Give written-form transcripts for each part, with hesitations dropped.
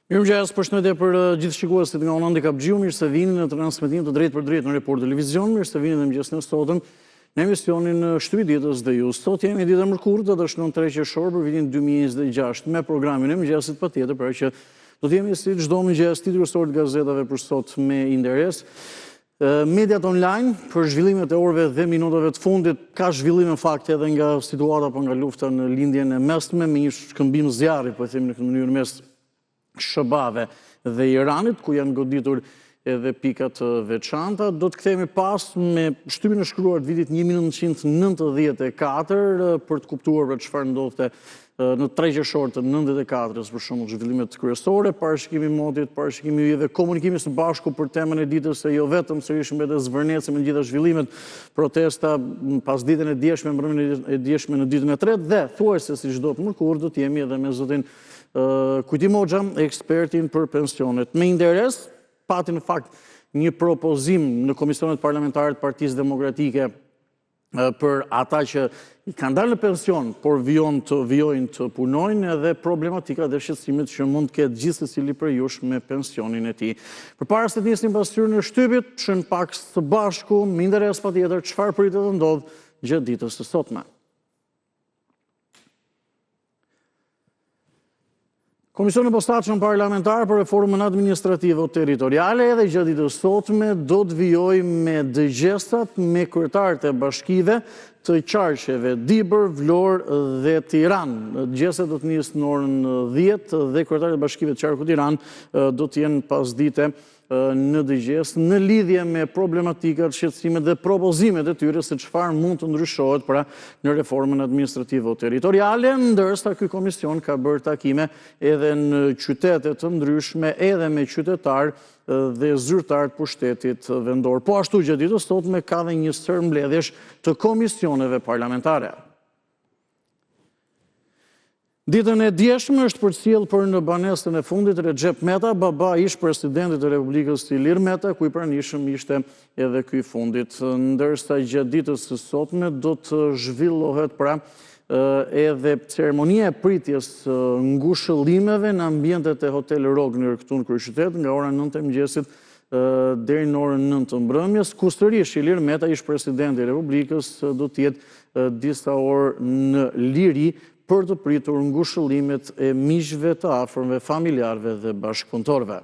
Mirëmëngjes, përshëndetje për gjithë shikuesit nga Unë Handicap Gjiu, mirë se vini në transmetim të drejtë për drejtë në Report Televizion, mirë se vini dhe mëngjes në sotëm në emisionin Shtypi ditës dhe ju. Sot jemi ditë e mërkurë të dëshnon 3 qershor për vitin 2026 me programin e mëngjesit patjetër, pra që do të jemi si çdo mëngjes titulluesor të gazetave për sot me interes. Mediat online për zhvillimet e orëve dhe minutave të fundit ka zhvillim në fakt edhe nga situata apo nga lufta në lindjen e mesme me një shkëmbim zjarri, po e themi në këtë mënyrë mes Shëbave dhe Iranit, ku janë goditur edhe pikat veçanta. Do të kthehemi pas me shtypin e shkruar të vitit 1994 për të kuptuar për çfarë ndodhte në 3 qershor të 94-s, për shembull zhvillimet kryesore, parashikimi i motit, parashikimi edhe komunikimi së bashku për temën e ditës, se jo vetëm sërish mbetet zvarrneci me gjitha zhvillimet, protesta pas ditën e djeshme, mbrëmjen e djeshme në ditën e tretë dhe thuajse si çdo të mërkurë do të jemi edhe me zotin Kujtim Hoxha, ekspertin për pensionet. Me interes, pati në fakt një propozim në komisionet parlamentare të Partisë Demokratike për ata që i kanë dalë në pension, por vijojnë të punojnë, edhe problematika dhe shqetësimit që mund të ketë gjithsesi për jush me pensionin e tij. Përpara se të nisim pasqyrën e shtypit, shën pak së bashku, me interes patjetër, çfarë pritet të ndodh gjatë ditës së sotme. Komisioni posaçëm parlamentar për reformën administrative o territoriale edhe gjatë ditës sotme do të vijojë me dëgjesat me kryetarët e bashkive të qarqeve Dibër, Vlorë dhe Tiranë. Dëgjeset do të nisë në orën 10 dhe kryetarët e bashkive të qarku Tiranë do të jenë pasdite në dëgjes në lidhje me problematikat, shqetësimet dhe propozimet e tyre se çfarë mund të ndryshohet pra në reformën administrative o territoriale, ndërsa ky komision ka bërë takime edhe në qytete të ndryshme, edhe me qytetarë dhe zyrtar të pushtetit vendor. Po ashtu gjatë ditës sotme ka dhe një sër mbledhjesh të komisioneve parlamentare. Ditën e djeshme është përcjell për në banesën e fundit Recep Meta, baba ish presidentit të Republikës Ilir Meta, ku i pranishëm ishte edhe ky fundit. Ndërsa gjatë ditës së sotme do të zhvillohet pra edhe ceremonia e pritjes ngushëllimeve në ambientet e Hotel Rogner këtu në kryeqytet nga ora 9 e mëngjesit deri në orën 9 të mbrëmjes, ku sërish Ilir Meta, ish presidenti i Republikës, do të jetë disa orë në liri për të pritur ngushëllimet e miqve të afërmve, familjarëve dhe bashkëpunëtorëve.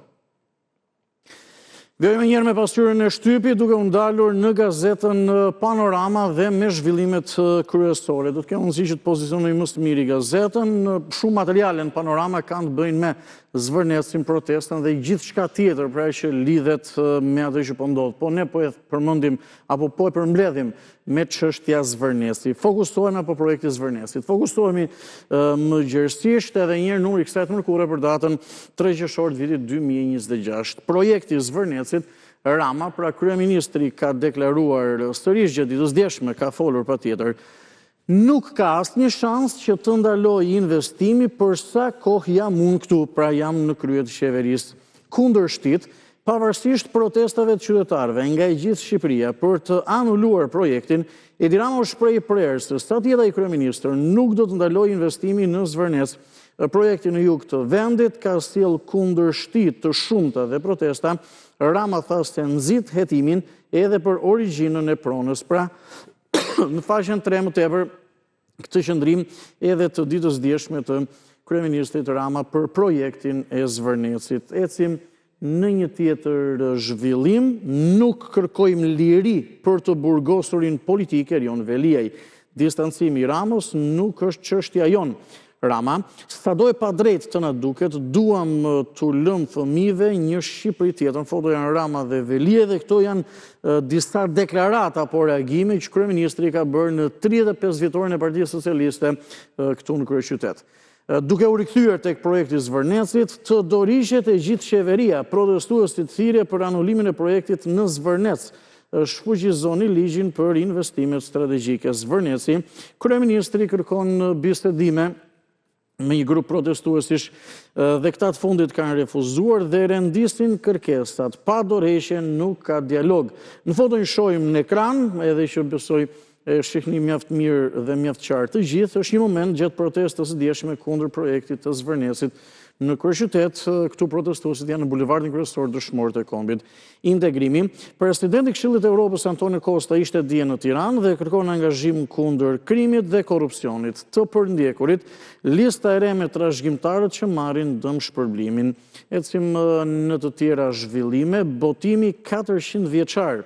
Vjojmë njerë me pasqyrën e shtypit duke u ndalur në gazetën Panorama dhe me zhvillimet kryesore. Do të kemë mundësi që të pozicionojmë më së miri gazetën. Shumë materiale në Panorama kanë të bëjnë me zvarrnecin, protestën dhe gjithë shka tjetër pra që lidhet me atë që po ndodh. Po ne po e përmendim apo po e përmbledhim me çështja zvarrneci. Fokusohemi apo projekti zvarrnecit. Fokusohemi më gjerësisht edhe një herë numri kësaj të mërkurë për datën 3 qershor të vitit 2026. Projekti zvarrnecit, Rama, pra kryeministri ka deklaruar sërish gjatë ditës djeshme, ka folur patjetër, nuk ka asnjë shans që të ndalojë investimi përsa kohë jam unë këtu, pra jam në krye të qeverisë. Kundërshtit, pavarësisht protestave të qytetarëve nga e gjithë Shqipëria për të anuluar projektin, Edi Rama u shpreh prerë se sa të jetë ai kryeministër nuk do të ndalojë investimin në Zvërnec. Projekti në jug të vendit ka sjell kundërshtit të shumta dhe protesta. Rama tha se nxit hetimin edhe për origjinën e pronës. Pra, në faqen 3 më tepër këtë qëndrim edhe të ditës djeshme të kryeministrit Rama për projektin e Zvërnecit. Ecim në një tjetër zhvillim, nuk kërkojmë liri për të burgosurin politike Erion Veliaj. Distancimi i Ramos nuk është çështja jon. Rama, sa do e pa drejt të na duket, duam të lëm fëmijëve një Shqipëri tjetër. Në foto janë Rama dhe Velie dhe këto janë disa deklarata apo reagime që kryeministri ka bërë në 35 vjetorin e Partisë Socialiste këtu në kryeqytet. Duke u rikthyer tek projekti i Zvërnecit, të dorëhiqet e gjithë qeveria, protestuesit thirrje për anullimin e projektit në Zvërnec. Shfuqizoni ligjin për investimet strategjike. Zvërneci, kryeministri kërkon bisedime me një grup protestuesish dhe këta të fundit kanë refuzuar dhe rendisin kërkesat. Pa dorëheqje nuk ka dialog. Në foton shohim në ekran, edhe që besoj e shihni mjaft mirë dhe mjaft qartë të gjithë, është një moment gjatë protestës së dieshme kundër projektit të Zvërnesit në kryeqytet. Këtu protestuesit janë në bulevardin kryesor dëshmorët e kombit integrimi. Presidenti i Këshillit të Evropës Antonio Costa ishte dje në Tiranë dhe kërkon angazhim kundër krimit dhe korrupsionit të përndjekurit. Lista e re me trashëgimtarët që marrin dëm shpërblimin. Ecim në të tjera zhvillime. Botimi 400 vjeçar.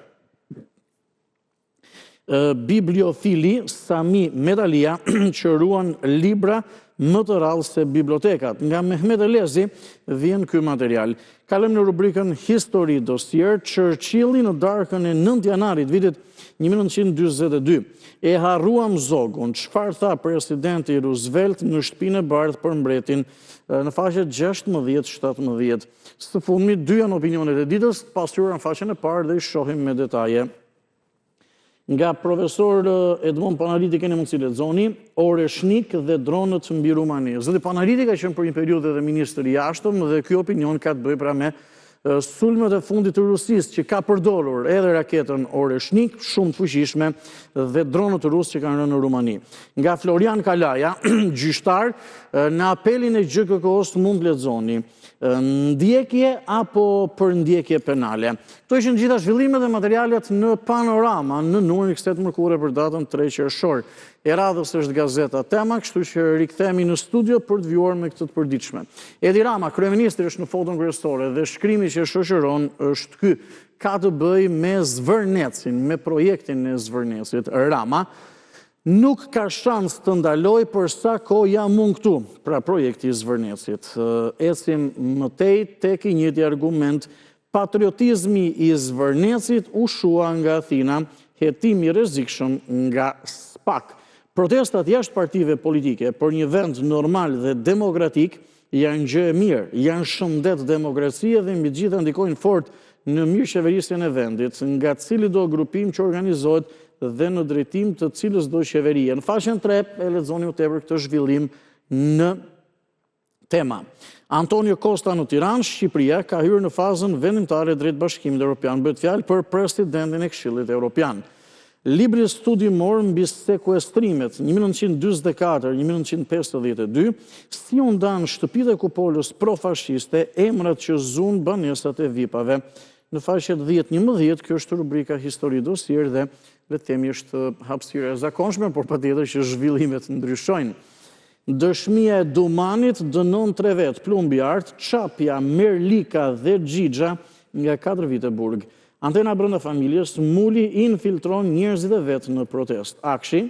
Bibliofili Sami Medalia që ruan libra më të rrallë se bibliotekat. Nga Mehmet Elezi vjen ky material. Kalojmë në rubrikën Histori Dossier. Churchilli në darkën e 9 janarit vitit 1942. E harruam zogun. Çfarë tha presidenti Roosevelt në shtëpinë e bardhë për mbretin në faqet 16-17. Së fundmi, dy janë opinionet e ditës, pasqyruar në faqen e parë dhe i shohim me detaje. Nga profesor Edmond Panariti keni mundësi lexoni Oreshnik dhe dronët mbi Rumani. Zoti Panariti ka qenë për një periudhë edhe ministër i jashtëm dhe ky opinion ka të bëjë pra me sulmet e fundit të Rusisë që ka përdorur edhe raketën Oreshnik, shumë të fuqishme, dhe dronët rusë që kanë rënë në Rumani. Nga Florian Kalaja, gjyqtar, në apelin e GKK-s mund lexoni ndjekje apo për ndjekje penale. Këto ishin gjitha zhvillimet dhe materialet në Panorama në numrin 27 mërkurë për datën 3 qershor. E radhës është Gazeta Tema, kështu që rikthehemi në studio për të vjuar me këtë të përditshme. Edi Rama, kryeministri, është në foton kryesore dhe shkrimi që shoqëron është ky. Ka të bëjë me Zvërnecin, me projektin e Zvërnecit. Rama nuk ka shans të ndaloj për sa kohë jam unë këtu, pra projekti i Zvërnecit. Ecim mëtej tek i njëjti argument. Patriotizmi i Zvërnecit u shua nga Athina, hetimi i rrezikshëm nga SPAK. Protestat jashtë partive politike për një vend normal dhe demokratik janë gjë e mirë, janë shëndet demokracie dhe mbi gjitha ndikojnë fort në mirëqeverisjen e vendit, nga cili do grupim që organizohet dhe në drejtim të cilës do qeverie. Në faqen 3 e lexoni më tepër këtë zhvillim në Tema. Antonio Costa në Tiranë, Shqipëria ka hyrë në fazën vendimtare drejt Bashkimit Evropian. Bëhet fjalë për presidentin e Këshillit Evropian. Libri studimor mbi sekuestrimet 1944-1952, si u ndan shtëpitë e kupolës profashiste, emrat që zun banesat e vipave. Në faqet 10-11, kjo është rubrika Histori Dossier dhe le të themi është hapësira e zakonshme, por patjetër që zhvillimet ndryshojnë. Dëshmia e Dumanit dënon 3 vet, plumbi art, Çapja, Merlika dhe Xhixha nga 4 vite burg. Antena brenda familjes muli infiltron njerëzit e vet në protest. Akshi,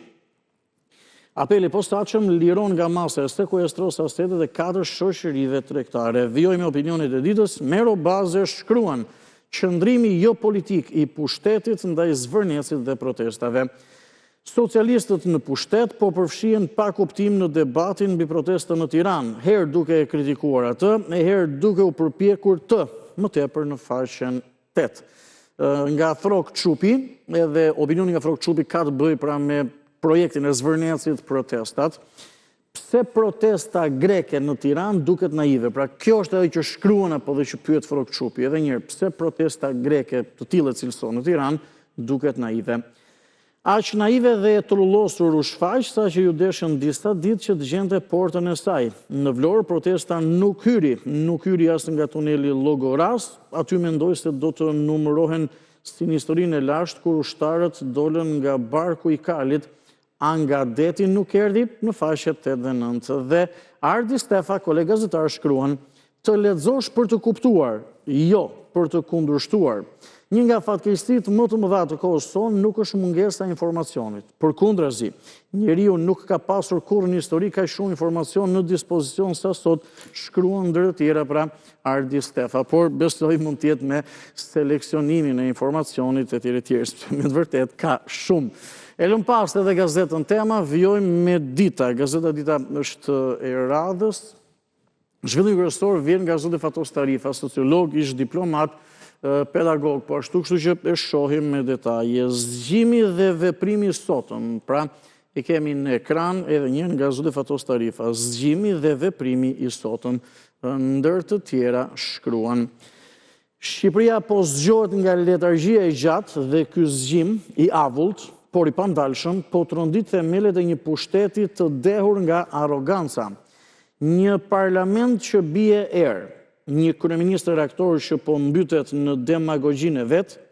apeli posaçëm liron nga masa e sekuestros asete dhe 4 shoqërive tregtare. Vijojmë opinionet e ditës. Mero Baze shkruan qëndrimi jo politik i pushtetit ndaj Zvërnecit dhe protestave. Socialistët në pushtet po përfshihen pa kuptim në debatin mbi protestën në Tiranë, herë duke e kritikuar atë, e herë duke u përpjekur të, më tepër në faqen 8. Nga Frok Çupi, edhe opinioni nga Frok Çupi ka të bëjë pra me projektin e Zvërnecit, protestat. Pse protesta greke në Tiranë duket naive? Pra kjo është edhe që shkruan apo dhe që pyet Frok Çupi. Edhe njëherë, pse protesta greke të tilla cilëson në Tiranë duket naive? Aq naive dhe e trullosur u shfaq sa që ju deshën disa ditë që dëgjente portën e saj. Në Vlorë protesta nuk hyri as nga tuneli Llogoras, aty mendoj se do të numërohen si në historinë e lashtë kur ushtarët dolën nga barku i Kalit, nga deti nuk erdhi në faqet 8 dhe 9. Dhe Ardi Stefa, kolega gazetar, shkruan: të lexosh për të kuptuar, jo për të kundërshtuar. Një nga fatkeqësitë më të mëdha të kohës sonë nuk është mungesa e informacionit. Përkundrazi, njeriu nuk ka pasur kurrë në histori kaq shumë informacion në dispozicion sa sot, shkruan ndër të tjera pra Ardi Stefa, por besoj mund të jetë me seleksionimin e informacionit e tjerë, sepse me të vërtet ka shumë. E lëm pas edhe Gazetën Tema, vijojmë me Dita. Gazeta Dita është e radhës. Zhvillim kryesor vjen nga zoti Fatos Tarifa, sociolog, ish diplomat, pedagog, po ashtu, kështu që e shohim me detaje. Zgjimi dhe veprimi sotëm, pra e kemi në ekran edhe një nga zoti Fatos Tarifa. Zgjimi dhe veprimi i sotëm, ndër të tjera shkruan: Shqipëria po zgjohet nga letargjia e gjatë dhe ky zgjim i avullt por i pandalshëm, po të rëndit themelet e një pushteti të dehur nga aroganca. Një parlament që bie erë, një kryeministër reaktor që po mbytet në demagogjinë e vetë,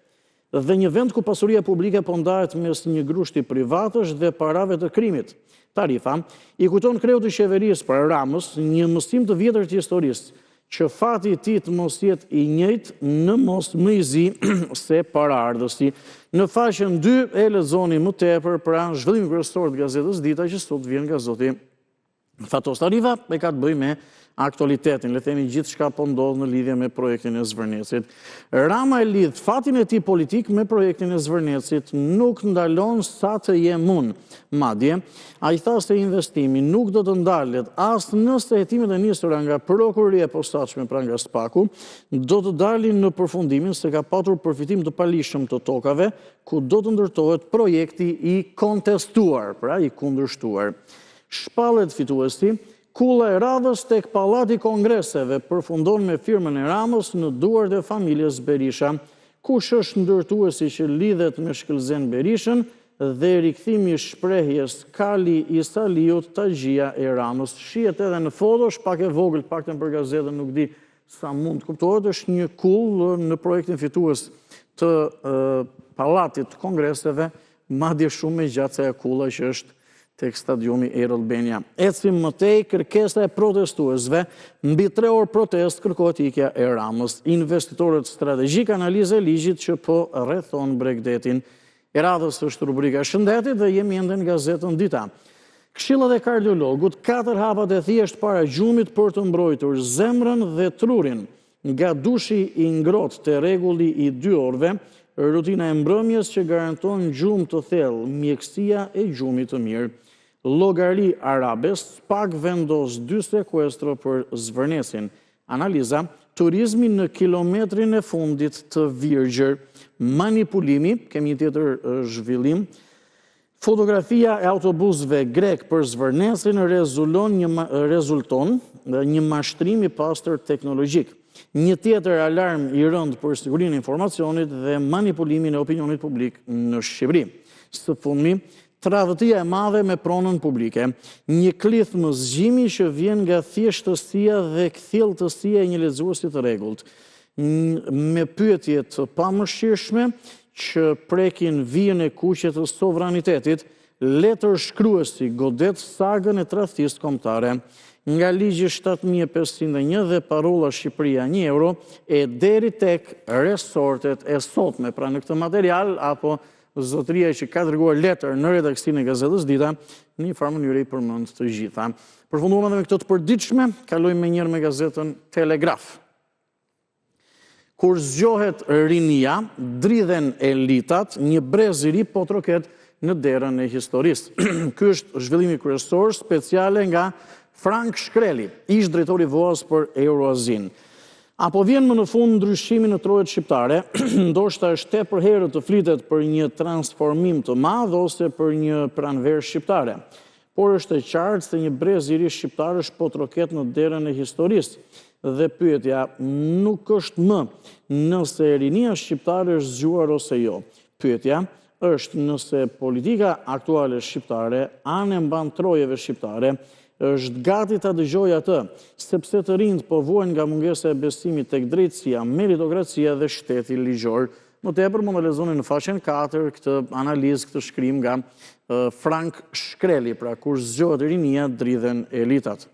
dhe një vend ku pasuria publike po ndahet mes një grushti privatësh dhe parave të krimit. Tarifa i kujton kreu të qeverisë për Ramës një mësim të vjetër të historisë, që fati i tij të mos jetë i njëjtë në mos më i zi se paraardhësi. Në faqen 2 e lexoni më tepër pra zhvillimin kryesor të gazetës Dita që sot vjen nga zoti Fatos Tarifa, e ka të bëjë me aktualitetin, le themi gjithë shka po ndodh në lidhje me projektin e Zvërnecit. Rama e lidh fatin e tij politik me projektin e Zvërnecit, nuk ndalon sa të jem unë. Madje, a i tha se investimi nuk do të ndalet as nëse hetimet e nisura nga prokuroria e posaçme pra nga Spaku, do të dalin në përfundimin se ka patur përfitim të palishëm të tokave, ku do të ndërtohet projekti i kontestuar, pra i kundërshtuar. Shpallet fituesi, kulla e radhës tek Pallati i Kongreseve përfundon me firmën e Ramës në duart e familjes Berisha. Kush është ndërtuesi që lidhet me Shkëlzen Berishën dhe rikthimi i shprehjes Kali i Saliut tagjia e Ramës. Shihet edhe në foto, pak e vogël, paktën për gazetën nuk di sa mund të kuptohet, është një kull në projektin fitues të Pallatit të Kongreseve, madje shumë më gjatë se kulla që është tek stadiumi Air Albania. Ecim më tej, kërkesa e protestuesve, mbi 3 orë protest kërkohet ikja e Ramës. Investitorët strategjik analizë e ligjit që po rrethon Bregdetin. E radhës është rubrika shëndetit dhe jemi ende në gazetën Dita. Këshillat e kardiologut, 4 hapat e thjesht para gjumit për të mbrojtur zemrën dhe trurin. Nga dushi i ngrohtë te rregulli i 2 orëve, rutina e mbrëmjes që garanton gjumë të thellë, mjekësia e gjumit të mirë. Llogari arabe, Spak vendos 2 sekuestra për Zvërnecin. Analiza, turizmi në kilometrin e fundit të Virgjër. Manipulimi, kemi një tjetër zhvillim. Fotografia e autobusëve grek për Zvërnecin rezulton një mashtrim i pastër teknologjik. Një tjetër alarm i rënd për sigurinë e informacionit dhe manipulimin e opinionit publik në Shqipëri. Së fundmi, tradhëtia e madhe me pronën publike. Një klithmë zgjimi që vjen nga thjeshtësia dhe kthjelltësia e një lexuesi të rregullt. Me pyetje të pamëshirshme që prekin vijën e kuqe të sovranitetit, letër shkruesi godet sagën e tradhtisë kombëtare. Nga ligji 7501 dhe parolla Shqipëria 1 euro e deri tek resortet e sotme. Pra në këtë material, apo zotëria që ka dërguar letër në redaksinë e gazetës Dita, në një farë mënyrë i përmend të gjitha. Përfunduam edhe me këtë të përditshme, kalojmë me njëherë me gazetën Telegraf. Kur zgjohet rinia, dridhen elitat, një brez i ri po troket në derën e historisë. Ky është zhvillimi kryesor speciale nga Frank Shkreli, ish drejtori VOA-s për Euroazin. Apo vjen më në fund ndryshimi në trojet shqiptare, ndoshta është tepër herët të flitet për një transformim të madh ose për një pranverë shqiptare. Por është e qartë se një brez i ri shqiptarësh po troket në derën e historisë. Dhe pyetja nuk është më nëse rinia shqiptare është zgjuar ose jo. Pyetja është nëse politika aktuale shqiptare, anë e mban trojeve shqiptare, është gati ta dëgjojë atë, sepse të rinjt po vuajnë nga mungesa e besimit tek drejtësia, meritokracia dhe shteti ligjor. Më tepër mund të lexoni në faqen 4 këtë analizë, këtë shkrim nga Frank Shkreli, pra kur zgjohet rinia dridhen elitat.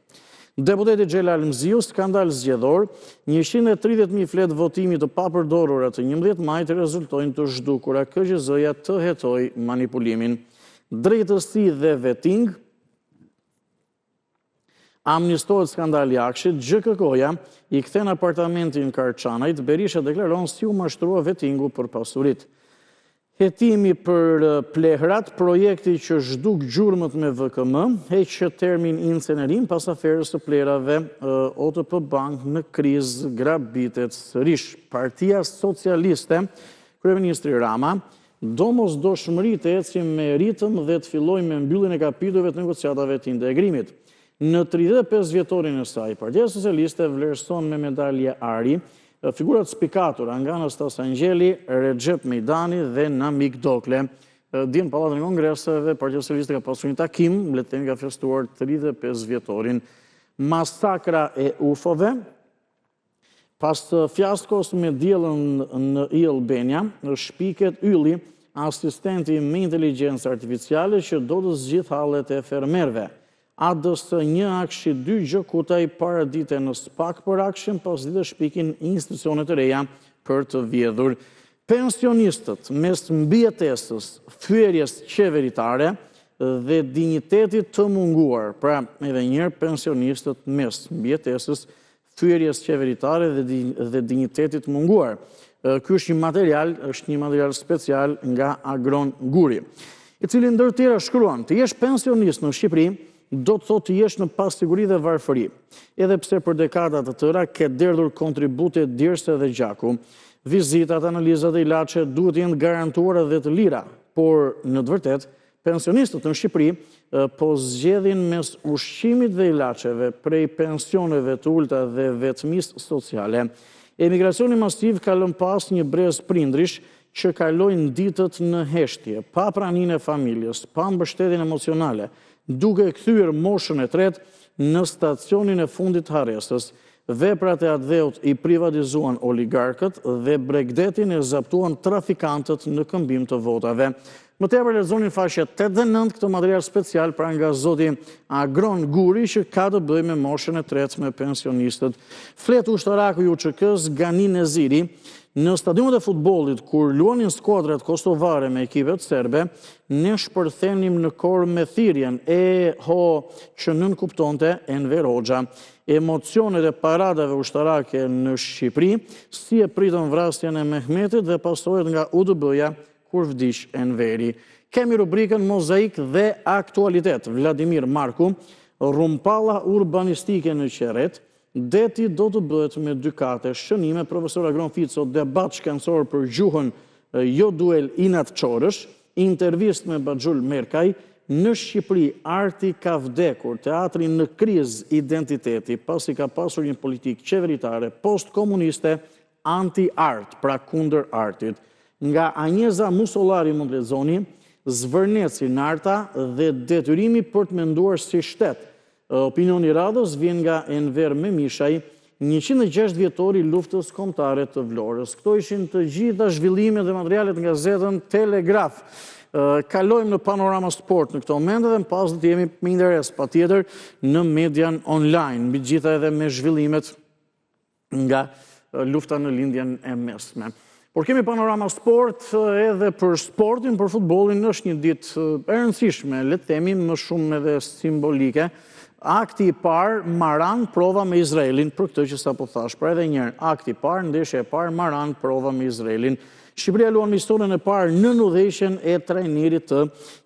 Deputeti Xhelal Mziu, skandal zgjedhor, 130.000 fletë votimi të papërdorura të 11 majit rezultojnë të zhdukura. KQZ-ja të hetoi manipulimin. Drejtësi dhe vetting. Amnistohet skandali Akshit, GKK-ja i kthen apartamentin Karçanajt, Berisha deklaron si u mashtrua vettingu për pasurit. Hetimi për plehrat, projekti që zhduk gjurmët me VKM, heq termin incenerim pas aferës së plerave, OTP Bank në krizë grabitet sërish. Partia Socialiste, kryeministri Rama, domosdoshmëri të ecim me ritëm dhe të fillojmë me mbylljen e kapitujve të negociatave të integrimit. Në 35 vjetorin e saj, Partia Socialiste vlerëson me medalje Ari figurat spikatura nga Anastas Angjeli, Recep Mejdani dhe Namik Dokle. Dje në Pallatin e Kongreseve, Partia Socialiste ka pasur një takim, le të themi ka festuar 35 vjetorin masakra e UFO-ve. Pas fiaskos me diellën në Albania, shpiket ylli asistenti me inteligjencë artificiale që do të zgjidh hallet e fermerëve. ADS1 akshi 2 gjëkutaj para dite në SPAK për akshin, pas dite shpikin institucionet e reja për të vjedhur pensionistët mes mbijetesës, thyerjes qeveritare dhe dinjitetit të munguar. Pra, edhe njërë pensionistët mes mbijetesës, thyerjes qeveritare dhe dinjitetit të munguar. Ky është një material special nga Agron Guri, i cili ndër tjera shkruan: të jesh pensionist në Shqipëri, do të thotë të jesh në pasiguri dhe varfëri. Edhe pse për dekadat të tëra ke derdhur kontribute dirse dhe gjaku, vizitat, analizat dhe ilaçe duhet jenë garantuara dhe të lira, por në të vërtetë pensionistët në Shqipëri po zgjedhin mes ushqimit dhe ilaçeve, prej pensioneve të ulta dhe vetmisë sociale. Emigracioni masiv ka lënë pas një brez prindrish që kalojnë ditët në heshtje, pa praninë e familjes, pa mbështetjen emocionale, duke kthyer moshën e tretë në stacionin e fundit të harresës. Veprat e atë dheut i privatizuan oligarkët dhe Bregdetin e zaptuan trafikantët në këmbim të votave. Më tepër lexoni faqe 89 këtë material special pra nga zoti Agron Guri që ka të bëjë me moshën e tretë me pensionistët. Flet ushtaraku i UÇK-s Gani Neziri: në stadiumet e futbollit kur luanin skuadrat kosovare me ekipet serbe, ne shpërthenim në korë me thirrjen që nën kuptonte Enver Hoxha. Emocionet e paradave ushtarake në Shqipëri, si e pritën vrasjen e Mehmetit dhe pasojët nga UDB-ja kur vdiq Enveri. Kemi rubrikën Mozaik dhe Aktualitet. Vladimir Marku: rrumpalla urbanistike në Qerret, deti do të bëhet me 2 kate. Shënime, profesor Agron Fico, debat shkencor për gjuhën jo duel Inat Çorësh, intervistë me Baxhul Merkaj. Në Shqipëri, arti ka vdekur, teatri në krizë identiteti, pasi ka pasur një politikë qeveritare post-komuniste anti-art, pra kundër artit. Nga Anjeza Musolari mund lexoni: zvërneci në arta dhe detyrimi për të menduar si shtet. Opinioni radhës vjen nga Enver Memishaj, 106 vjetori luftës kombëtare të Vlorës. Këto ishin të gjitha zhvillimet dhe materialet nga gazetën Telegraf. Kalojmë në Panorama Sport në këto momente dhe në pas të jemi me interes patjetër në median online, mbi gjitha edhe me zhvillimet nga lufta në lindjen e mesme. Por kemi Panorama Sport edhe për sportin, për futbollin, është një ditë e rëndësishme, le të themi më shumë edhe simbolike. Akti i parë maran prova me Izraelin, për këtë që sapo thash, pra edhe njërë, akti i parë, ndeshja e parë maran prova me Izraelin. Shqipëria luan historinë e parë në udhëheqjen e trajnerit të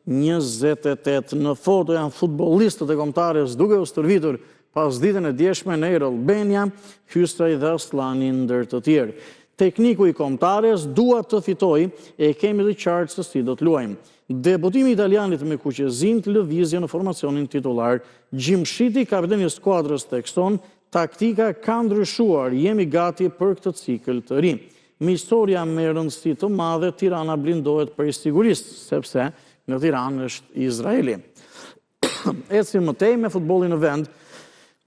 28. Në foto janë futbollistët e kombëtares duke u stërvitur pas ditën e djeshme në Air Albania, Hysaj dhe Aslani ndër të tjerë. Tekniku i kombëtares dua të fitoj e kemi të qartë se si do të luajmë. Debutimi italianit me kuqezin të lëvizje në formacionin titular. Gjimshiti, kapiteni i skuadrës tekson: taktika ka ndryshuar, jemi gati për këtë cikël të ri. Me historia me rëndësi të madhe, Tirana blindohet për sigurisë, sepse në Tiranë është Izraeli. Ecim mëtej me futbollin në vend.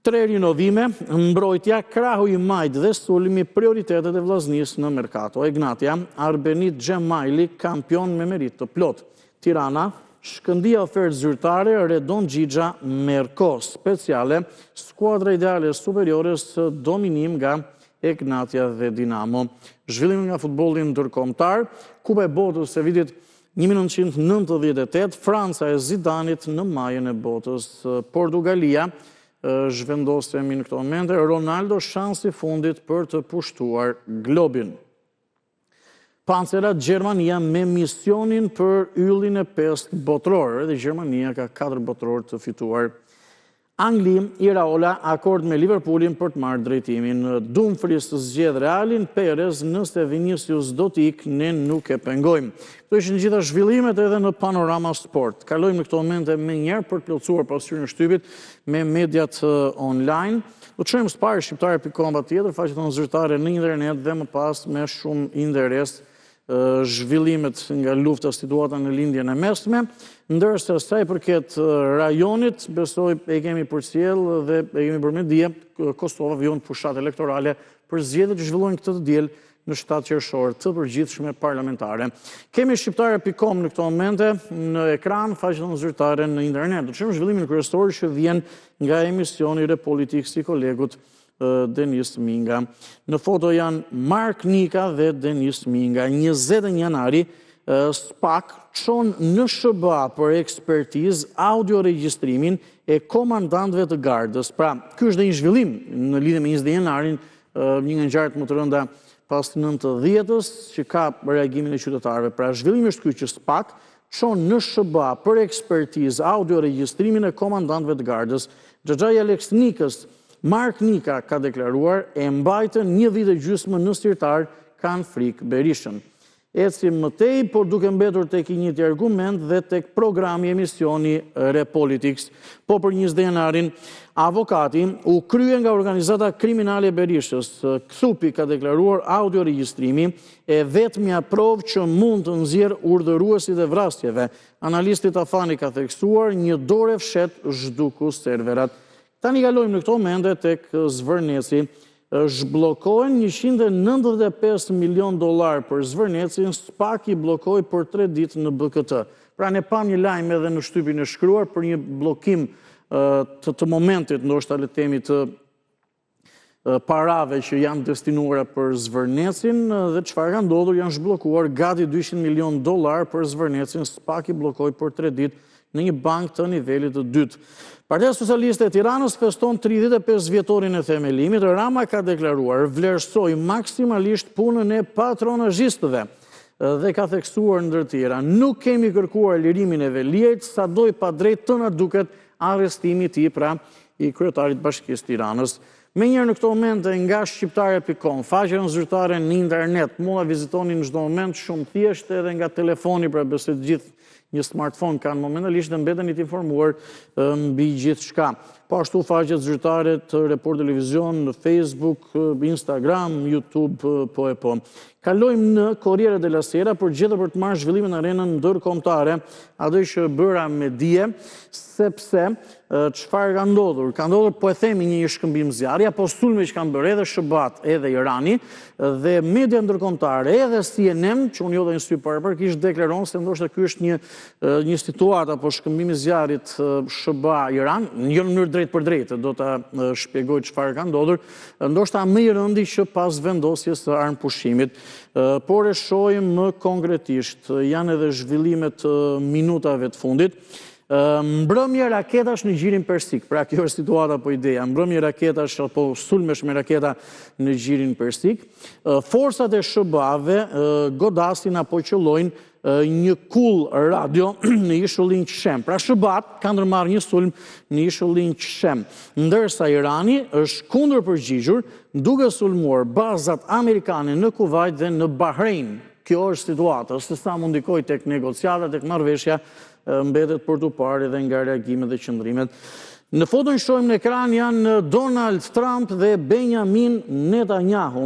3 rinovime, mbrojtja, krahu i majt dhe sulmi, prioritetet e vllaznisë në merkato. Egnatia, Arbenit Xhemajli, kampion me merit të plot. Tirana, Shkëndia ofertë zyrtare, Redon Gjigja, Merko speciale, skuadra ideale superiores, dominim nga Egnatia dhe Dinamo. Zhvillim nga futbollin ndërkombëtar, Kupa e Botës e vitit 1998, Franca e Zidanit në majën e botës. Portugalia, zhvendosemi në këto momente, Ronaldo shansi fundit për të pushtuar globin. Pancerat Gjermania me misionin për yllin e 5 botror, dhe Gjermania ka 4 botror të fituar. Angli, Iraola, akord me Liverpoolin për të marrë drejtimin. Dumfries zgjedh Realin, Perez, nëse Vinicius do t'ik, ne nuk e pengojmë. Këto ishin gjitha zhvillimet edhe në Panorama Sport. Kalojmë në këto momente me njerë për të plotësuar pasqyrën e shtypit me mediat online. Do të shojmë sparë shqiptare.com tjetër, faqe tonë zyrtare në internet dhe më pas me shumë interes zhvillimet nga lufta situata në lindjen e mesme, ndërsa sa i përket rajonit, besoj e kemi përcjell dhe e kemi bërë me dije, Kosova vjon fushat elektorale për zgjedhjet që zhvillojnë këtë të diel në 7 qershor të përgjithshme parlamentare. Kemi shqiptare.com në këto momente në ekran, faqen zyrtare në internet. Do të shohim zhvillimin kryesor që vjen nga emisioni Repolitik si kolegut Denis Minga. Në foto janë Mark Nika dhe Denis Minga. 21 janari, SPAK çon në SBA për ekspertizë audioregjistrimin e komandantëve të gardës. Pra, ky është dhe një zhvillim në lidhje me 21 janarin, një nga ngjarjet më të rënda pas 90-s që ka reagimin e qytetarëve. Pra, zhvillimi është ky që SPAK çon në SBA për ekspertizë audioregjistrimin e komandantëve të gardës. Xhaxhai Alex Nikës, Mark Nika ka deklaruar e mbajtën 1 vit e gjysmë në sirtar, kanë frikë Berishën. Ecim më tej, por duke mbetur tek i njëjti argument dhe tek programi emisioni Repolitics. Po për 20 janarin, avokati u krye nga organizata kriminale e Berishës. Kthupi ka deklaruar audioregjistrimi e vetmja provë që mund të nxjerrë urdhëruesit e vrasjeve. Analisti Tafani ka theksuar një dorë fshet zhduku serverat. Tani kalojmë në këto momente tek Zvërneci. Zhblokojnë $195 milion për Zvërnecin, SPAK i bllokoi për 3 ditë në BKT. Pra ne pam një lajm edhe në shtypin e shkruar për një bllokim të momentit, ndoshta le të themi të parave që janë destinuara për Zvërnecin dhe çfarë ka ndodhur, janë zhbllokuar gati $200 milion për Zvërnecin, SPAK i bllokoi për 3 ditë në një bankë të nivelit të dytë. Partia Socialiste e Tiranës feston 35 vjetorin e themelimit. Rama ka deklaruar vlerësoi maksimalisht punën e patronazhistëve dhe ka theksuar ndër tjera: nuk kemi kërkuar lirimin e Veliajt, sado i padrejt të na duket arrestimi i tij, pra i kryetarit Bashkisë Tiranës. Menjëherë në këto momente nga shqiptare.com, faqen zyrtare në internet, mund ta vizitoni në çdo moment shumë thjesht edhe nga telefoni, pra besoj të gjithë një smartphone kanë momentalisht dhe mbeteni të informuar mbi gjithçka. Po ashtu faqet zyrtare të Report Televizion në Facebook, Instagram, YouTube, po e po. Kalojmë në Corriere della Sera për gjetur për të marrë zhvillimin në arenën ndërkombëtare, atë që bëra me dije, sepse çfarë ka ndodhur? Ka ndodhur, po e themi, një shkëmbim zjarri, apo sulme që kanë bërë edhe SBA edhe Irani, dhe media ndërkombëtare, edhe CNN, që unë jodha një sy paraprakisht deklaron se ndoshta ky është një situatë apo shkëmbimi i zjarrit SBA-Iran, jo në mënyrë drejt për drejtë, do ta shpjegoj çfarë ka ndodhur, ndoshta më i rëndi që pas vendosjes së armpushimit. Por e shohim më konkretisht, janë edhe zhvillimet minutave të fundit. Mbrëmje raketash në gjirin persik. Pra kjo është situata apo ideja. Mbrëmje raketash apo sulmesh me raketa në gjirin persik. Forcat e SBA-ve godasin apo qëllojnë një kull radio në ishullin Qshem. Pra SBA-t kanë ndërmarrë një sulm në ishullin Qshem, ndërsa Irani është kundër përgjigjur duke sulmuar bazat amerikane në Kuvajt dhe në Bahrein. Kjo është situata, se sa mund ndikoj tek negociatat, tek marrëveshja, mbetet për të parë edhe nga reagimet dhe qëndrimet. Në foton shohim në ekran janë Donald Trump dhe Benjamin Netanyahu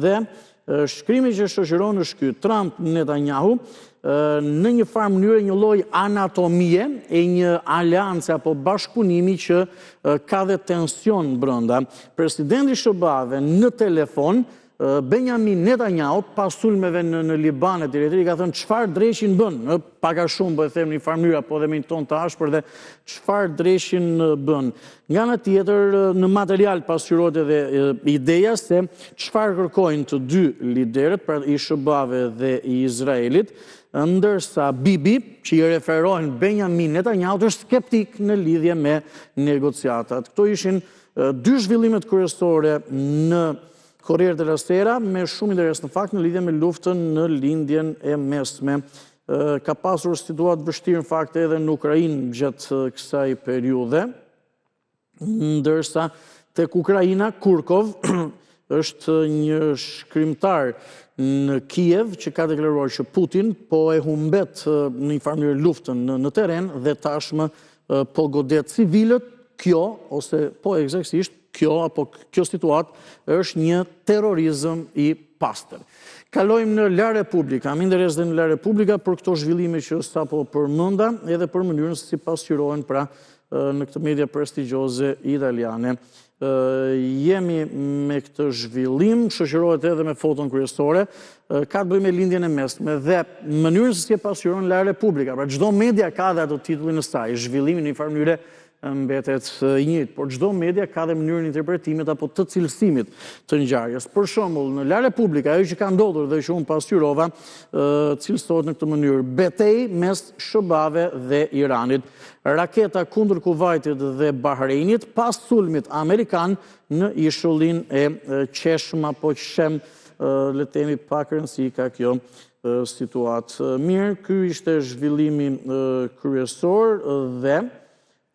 dhe shkrimi që shoqëron është ky: Trump Netanyahu në një farë mënyrë një lloj anatomie e një aleance apo bashkëpunimi që ka dhe tension brenda. Presidenti i SBA-ve në telefon, Benjamin Netanyahu, pas sulmeve në Liban e tjetër, ka thënë çfarë dreshin bën, pak a shumë po e them në një farë mënyrë apo edhe me një ton të ashpër, dhe çfarë dreshin bën. Nga ana tjetër, në material pasqyrohet edhe ideja se çfarë kërkojnë të dy liderët, pra i SBA-ve dhe i Izraelit, ndërsa Bibi, që i referohen Benjamin Netanyahu, është skeptik në lidhje me negociatat. Këto ishin dy zhvillimet kryesore në Corriere della Sera, me shumë interes në fakt në lidhje me luftën në lindjen e mesme. Ka pasur situatë vështirë në fakt edhe në Ukrainë gjatë kësaj periudhe, ndërsa tek Ukraina, Kurkov është një shkrimtar në Kiev që ka deklaruar që Putin po e humbet në një farë mënyrë luftën në terren dhe tashmë po godet civilët. Kjo, ose po eksaktësisht, kjo situatë është një terrorizëm i pastër. Kalojmë në La Repubblika, kam interes dhe në La Repubblika për këto zhvillime që sapo përmenda, edhe për mënyrën se si pasqyrohen pra në këtë media prestigjioze italiane. Jemi me këtë zhvillim, shoqërohet edhe me foton kryesore, ka të bëjë me lindjen e mesme dhe mënyrën se si e pasqyron La Repubblika. Pra çdo media ka dhe ato titullin e saj, zhvillimin në një farë mënyre mbetet i njëjtë, por çdo media ka dhe mënyrën interpretimit apo të cilësimit të ngjarjes. Për shembull, në La Repubblika, ajo që ka ndodhur dhe që unë pasqyrova, cilësohet në këtë mënyrë: betejë mes SBA-ve dhe Iranit, raketa kundër Kuvajtit dhe Bahreinit pas sulmit amerikan në ishullin e Qeshm apo Qeshem, le të themi pak rëndësi ka kjo situatë. Mirë, ky ishte zhvillimi kryesor dhe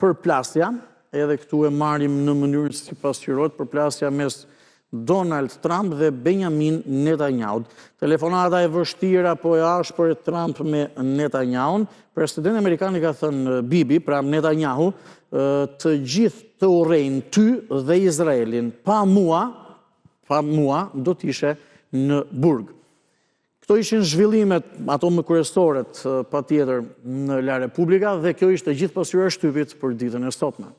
përplasja, edhe këtu e marrim në mënyrën si pasqyrohet, përplasja mes Donald Trump dhe Benjamin Netanyahu. Telefonata e vështirë apo e ashpër e Trump me Netanyahu. Presidenti amerikan i ka thënë Bibi, pra Netanyahu, të gjithë të urrejnë ty dhe Izraelin, pa mua do t'ishe në burg. Këto ishin zhvillimet, ato më kryesoret patjetër në La Repubblika dhe kjo ishte gjithë pasqyra e shtypit për ditën e sotme.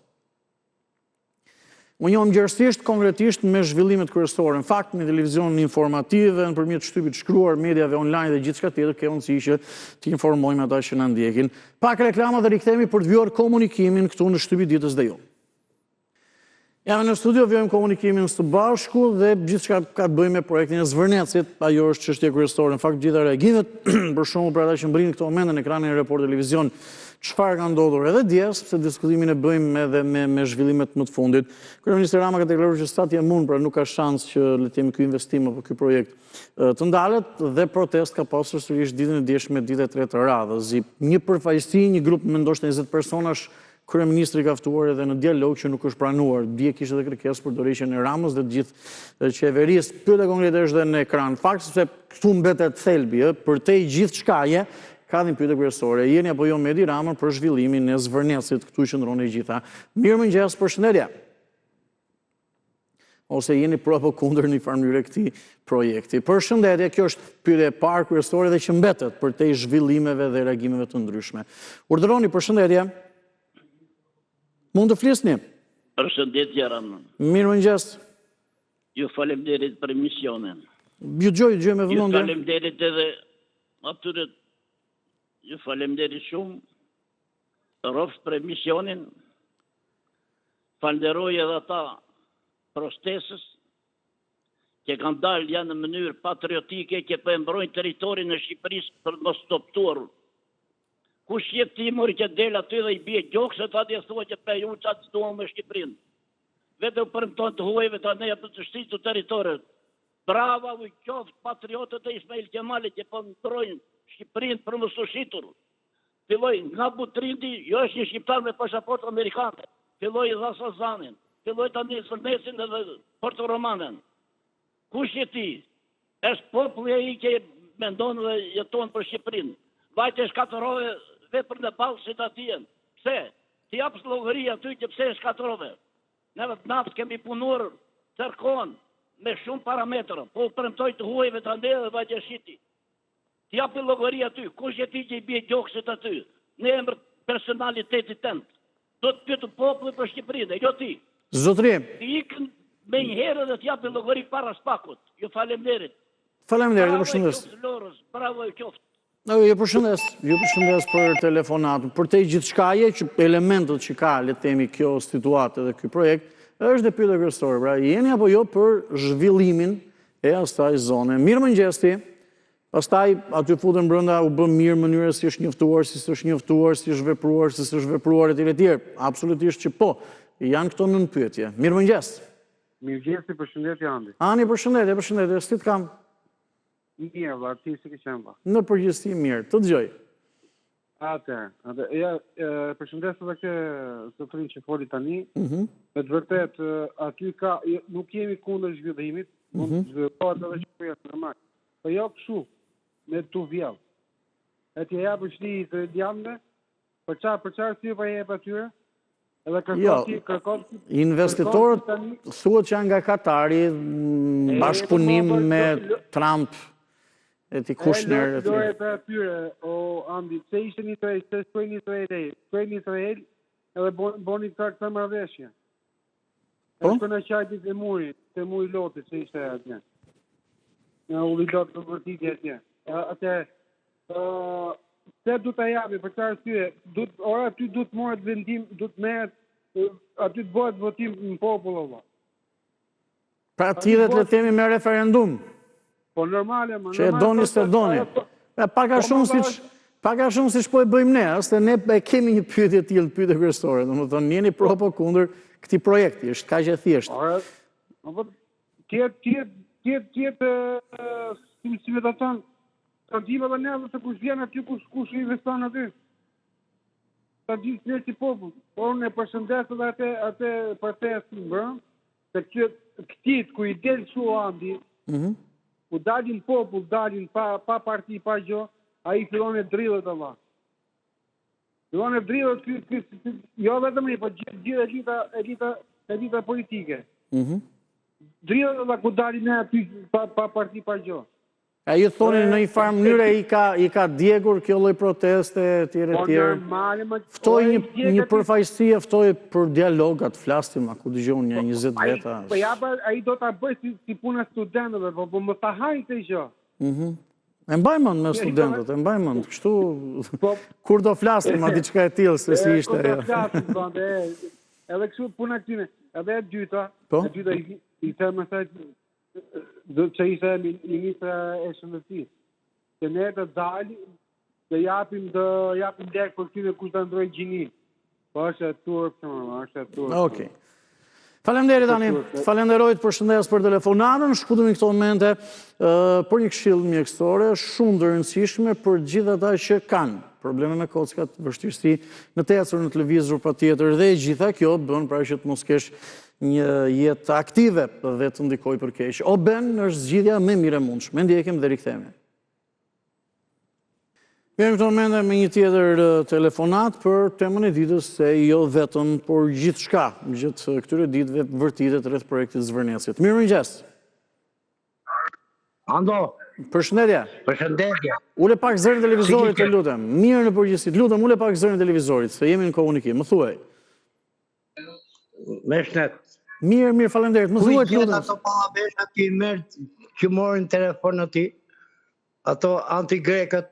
Unë njohëm gjerësisht, konkretisht me zhvillimet kryesore. Në fakt, në televizion informative, nëpërmjet shtypit shkruar, mediave online dhe gjithçka tjetër, ke mundësi që të informojmë ata që na ndjekin. Pak reklama dhe rikthehemi për të vjuar komunikimin këtu në Shtypi ditës dhe ju. Jam në studio, vjojmë komunikimin së bashku dhe gjithçka ka të bëjë me projektin e Zvërnecit, ajo është çështje kryesore. Në fakt, gjitha reagimet, për shembull për ata që mbrin këto momente në ekranin e Report Televizion, çfarë ka ndodhur edhe dje, sepse diskutimin e bëjmë edhe me zhvillimet më të fundit. Kryeministri Rama ka deklaruar që stati e mund, pra nuk ka shans që le të themi ky investim apo ky projekt të ndalet dhe protest ka pasur sërish ditën e djeshme, ditë e tretë të radhës. Një përfaqësi, një grup me ndoshta 20 personash, kryeministri ka ftuar edhe në dialog që nuk është pranuar. Dje kishte edhe kërkesë për dorëheqjen e Ramës dhe të gjithë qeverisë. Pyetja konkrete është edhe në ekran. Fakt sepse këtu mbetet thelbi, përtej gjithçkaje, ka një pyetje kryesore. Jeni apo jo me Edi Ramën për zhvillimin e Zvërnecit, këtu qëndron e gjitha. Mirëmëngjes, përshëndetje. Ose jeni pro apo kundër një farë mënyre këtij projekti. Përshëndetje, kjo është pyetja e parë kryesore dhe që mbetet përtej zhvillimeve dhe reagimeve të ndryshme. Urdhëroni, përshëndetje. Mund të flisni? Përshëndetje, Ramën. Mirëmëngjes. Ju faleminderit për misionin. Ju dëgjoj me vëmendje. Ju faleminderit edhe atyre. Ju faleminderit shumë. Rrofsh për misionin. Falenderoj edhe ata protestës që kanë dalë janë në mënyrë patriotike që po e mbrojnë territorin e Shqipërisë për mos stoptuar. Kush jep ti mori që del aty dhe i bie gjokse ta dhe thua që pe ju çat duam me Shqipërinë. Vetëm për ton të huajve ta ne apo të shtitë territorin. Brava u qoft patriotët e Ismail Kemalit që po mbrojnë Shqipërinë për mos u shitur. Filloi nga Butrindi, jo është një shqiptar me pasaportë amerikane. Filloi dha Sazanin, filloi tani Zvërnecin dhe Porto Romanën. Kush je ti? Është populli ai që mendon dhe jeton për Shqipërinë. Vajte shkatërove vepër në balë si të atien. Pse? Ti japës llogari aty që pse shkatërove. Neve të natë kemi punuar tërkon me shumë parametra, po premtoj të huajve të ande dhe vajte shiti. Ti japë llogari aty, kush je ti që i bie gjoksit aty? Në emër personalitetit tënd. Do të pyetë populli për Shqipërinë, jo ti. Zotëri. Ti ikën me një herë dhe të japë llogari para spakut. Ju faleminderit. Faleminderit, përshëndes. Bravo e qoftë. Ju përshëndes për telefonatën. Për te gjithçkaje, që elementët që ka, le të themi, kjo situatë dhe ky projekt, është dhe pyetja kryesore. Pra, jeni apo jo për zhvillimin e asaj zone? Mirëmëngjesi. Pastaj aty futën brenda u bë mirë mënyra si është njoftuar, si s'është njoftuar, si është vepruar, si s'është vepruar etj. Absolutisht që po. Janë këto nën pyetje. Mirëmëngjes. Mirëmëngjes, përshëndetje Andi. Ani, përshëndetje. Si të kam? Mirë, valla, ti si ke qenë? Në përgjithësi mirë. Të dëgjoj. Përshëndes edhe ke zotrin që foli tani. Me të vërtet, aty ka, nuk jemi kundër zhvillimit, mund të zhvillohet edhe shpejt normal. Po jo kështu, me tu vjell. E t'ja japë shli të djamne, për çfarë si pa jep atyre? Edhe kërkon investitorët thuhet që janë nga Katari, bashkëpunim me Trump, e ti Kushner. Lojët e atyre, o Andi, se ishte një të se shkojnë Izrael, edhe boni këtë marrëveshje. E shkojnë e qajtit e murit, të muri lotit, se ishte atje. Në uli lotë të vërtitje atje. Atje, se du të japi, për të arsye, ora aty du të morët vendim, du të merët, aty të bëhet votim në popull, Allah. Pra ti dhe të le temi me referendum. Po normale, më që e doni së doni. Pak a shumë si shpo e bëjmë ne, asë ne e kemi një pyetje tillë, pyetje kryesore, do më thonë njeni pro po kundër këtij projekti, është kaq e thjeshtë. Tjetë, si me të thonë, ta dhime dhe neve se kush vjen aty, kush investon aty. Ta gjithë një si popull. Por unë e përshëndes edhe atë protestin, se këtit ku i del shu Andi, ku dalin popull, dalin pa parti, pa gjo, a i fillon e drillet Allah. Fillon e drillet, jo vetëm një, po gjithë elita politike. Drillet Allah ku dalin e aty pa parti, pa gjo. A ju thoni në një farë mënyre i ka djegur kjo lloj proteste, tjere. Ftoj një përfaqësi, ftoj për dialog, atë flastim, a ku dëgjon një 20 veta. Po ja, a i do të bëj si puna studentëve, po më të hajnë të i gjo. E mbaj mend me studentët, e mbaj mend. Kështu, kur do flastim, a diçka e tillë, se si ishte. Kur do flastim, edhe kështu puna këtine. Edhe e dyta i them me që ishte ministra e shëndetësisë, që ne të dalim dhe japim lek për këtyre kush të ndrojë gjinin. Po është e turp, është e turp. Okej. Faleminderit tani, falenderoj të përshëndes për telefonatën, shkutemi këto momente për një këshill mjekësore shumë të rëndësishme për gjithë ata që kanë probleme me kockat, vështirësi në të ecur në televizor patjetër dhe gjitha kjo bën pra që të mos kesh një jetë aktive dhe të ndikoj për keq. O ben është zgjidhja më mirë e mundshme. Ndjekim dhe rikthehemi. Vjen këto momente me një tjetër telefonat për temën e ditës, se jo vetëm, por gjithçka gjatë këtyre ditëve vërtetet rreth projektit Zvërnecit. Mirëmëngjes. Ando. Përshëndetje. Përshëndetje. Ule pak zërin e televizorit, të lutem. Mirë në përgjithësi. Lutem, ule pak zërin e televizorit, se jemi në komunikim. Më thuaj. Meshnet. Mirë, falenderit. Më thuaj, të lutem. Ato pallabesha që morin telefon aty, ato anti-grekët,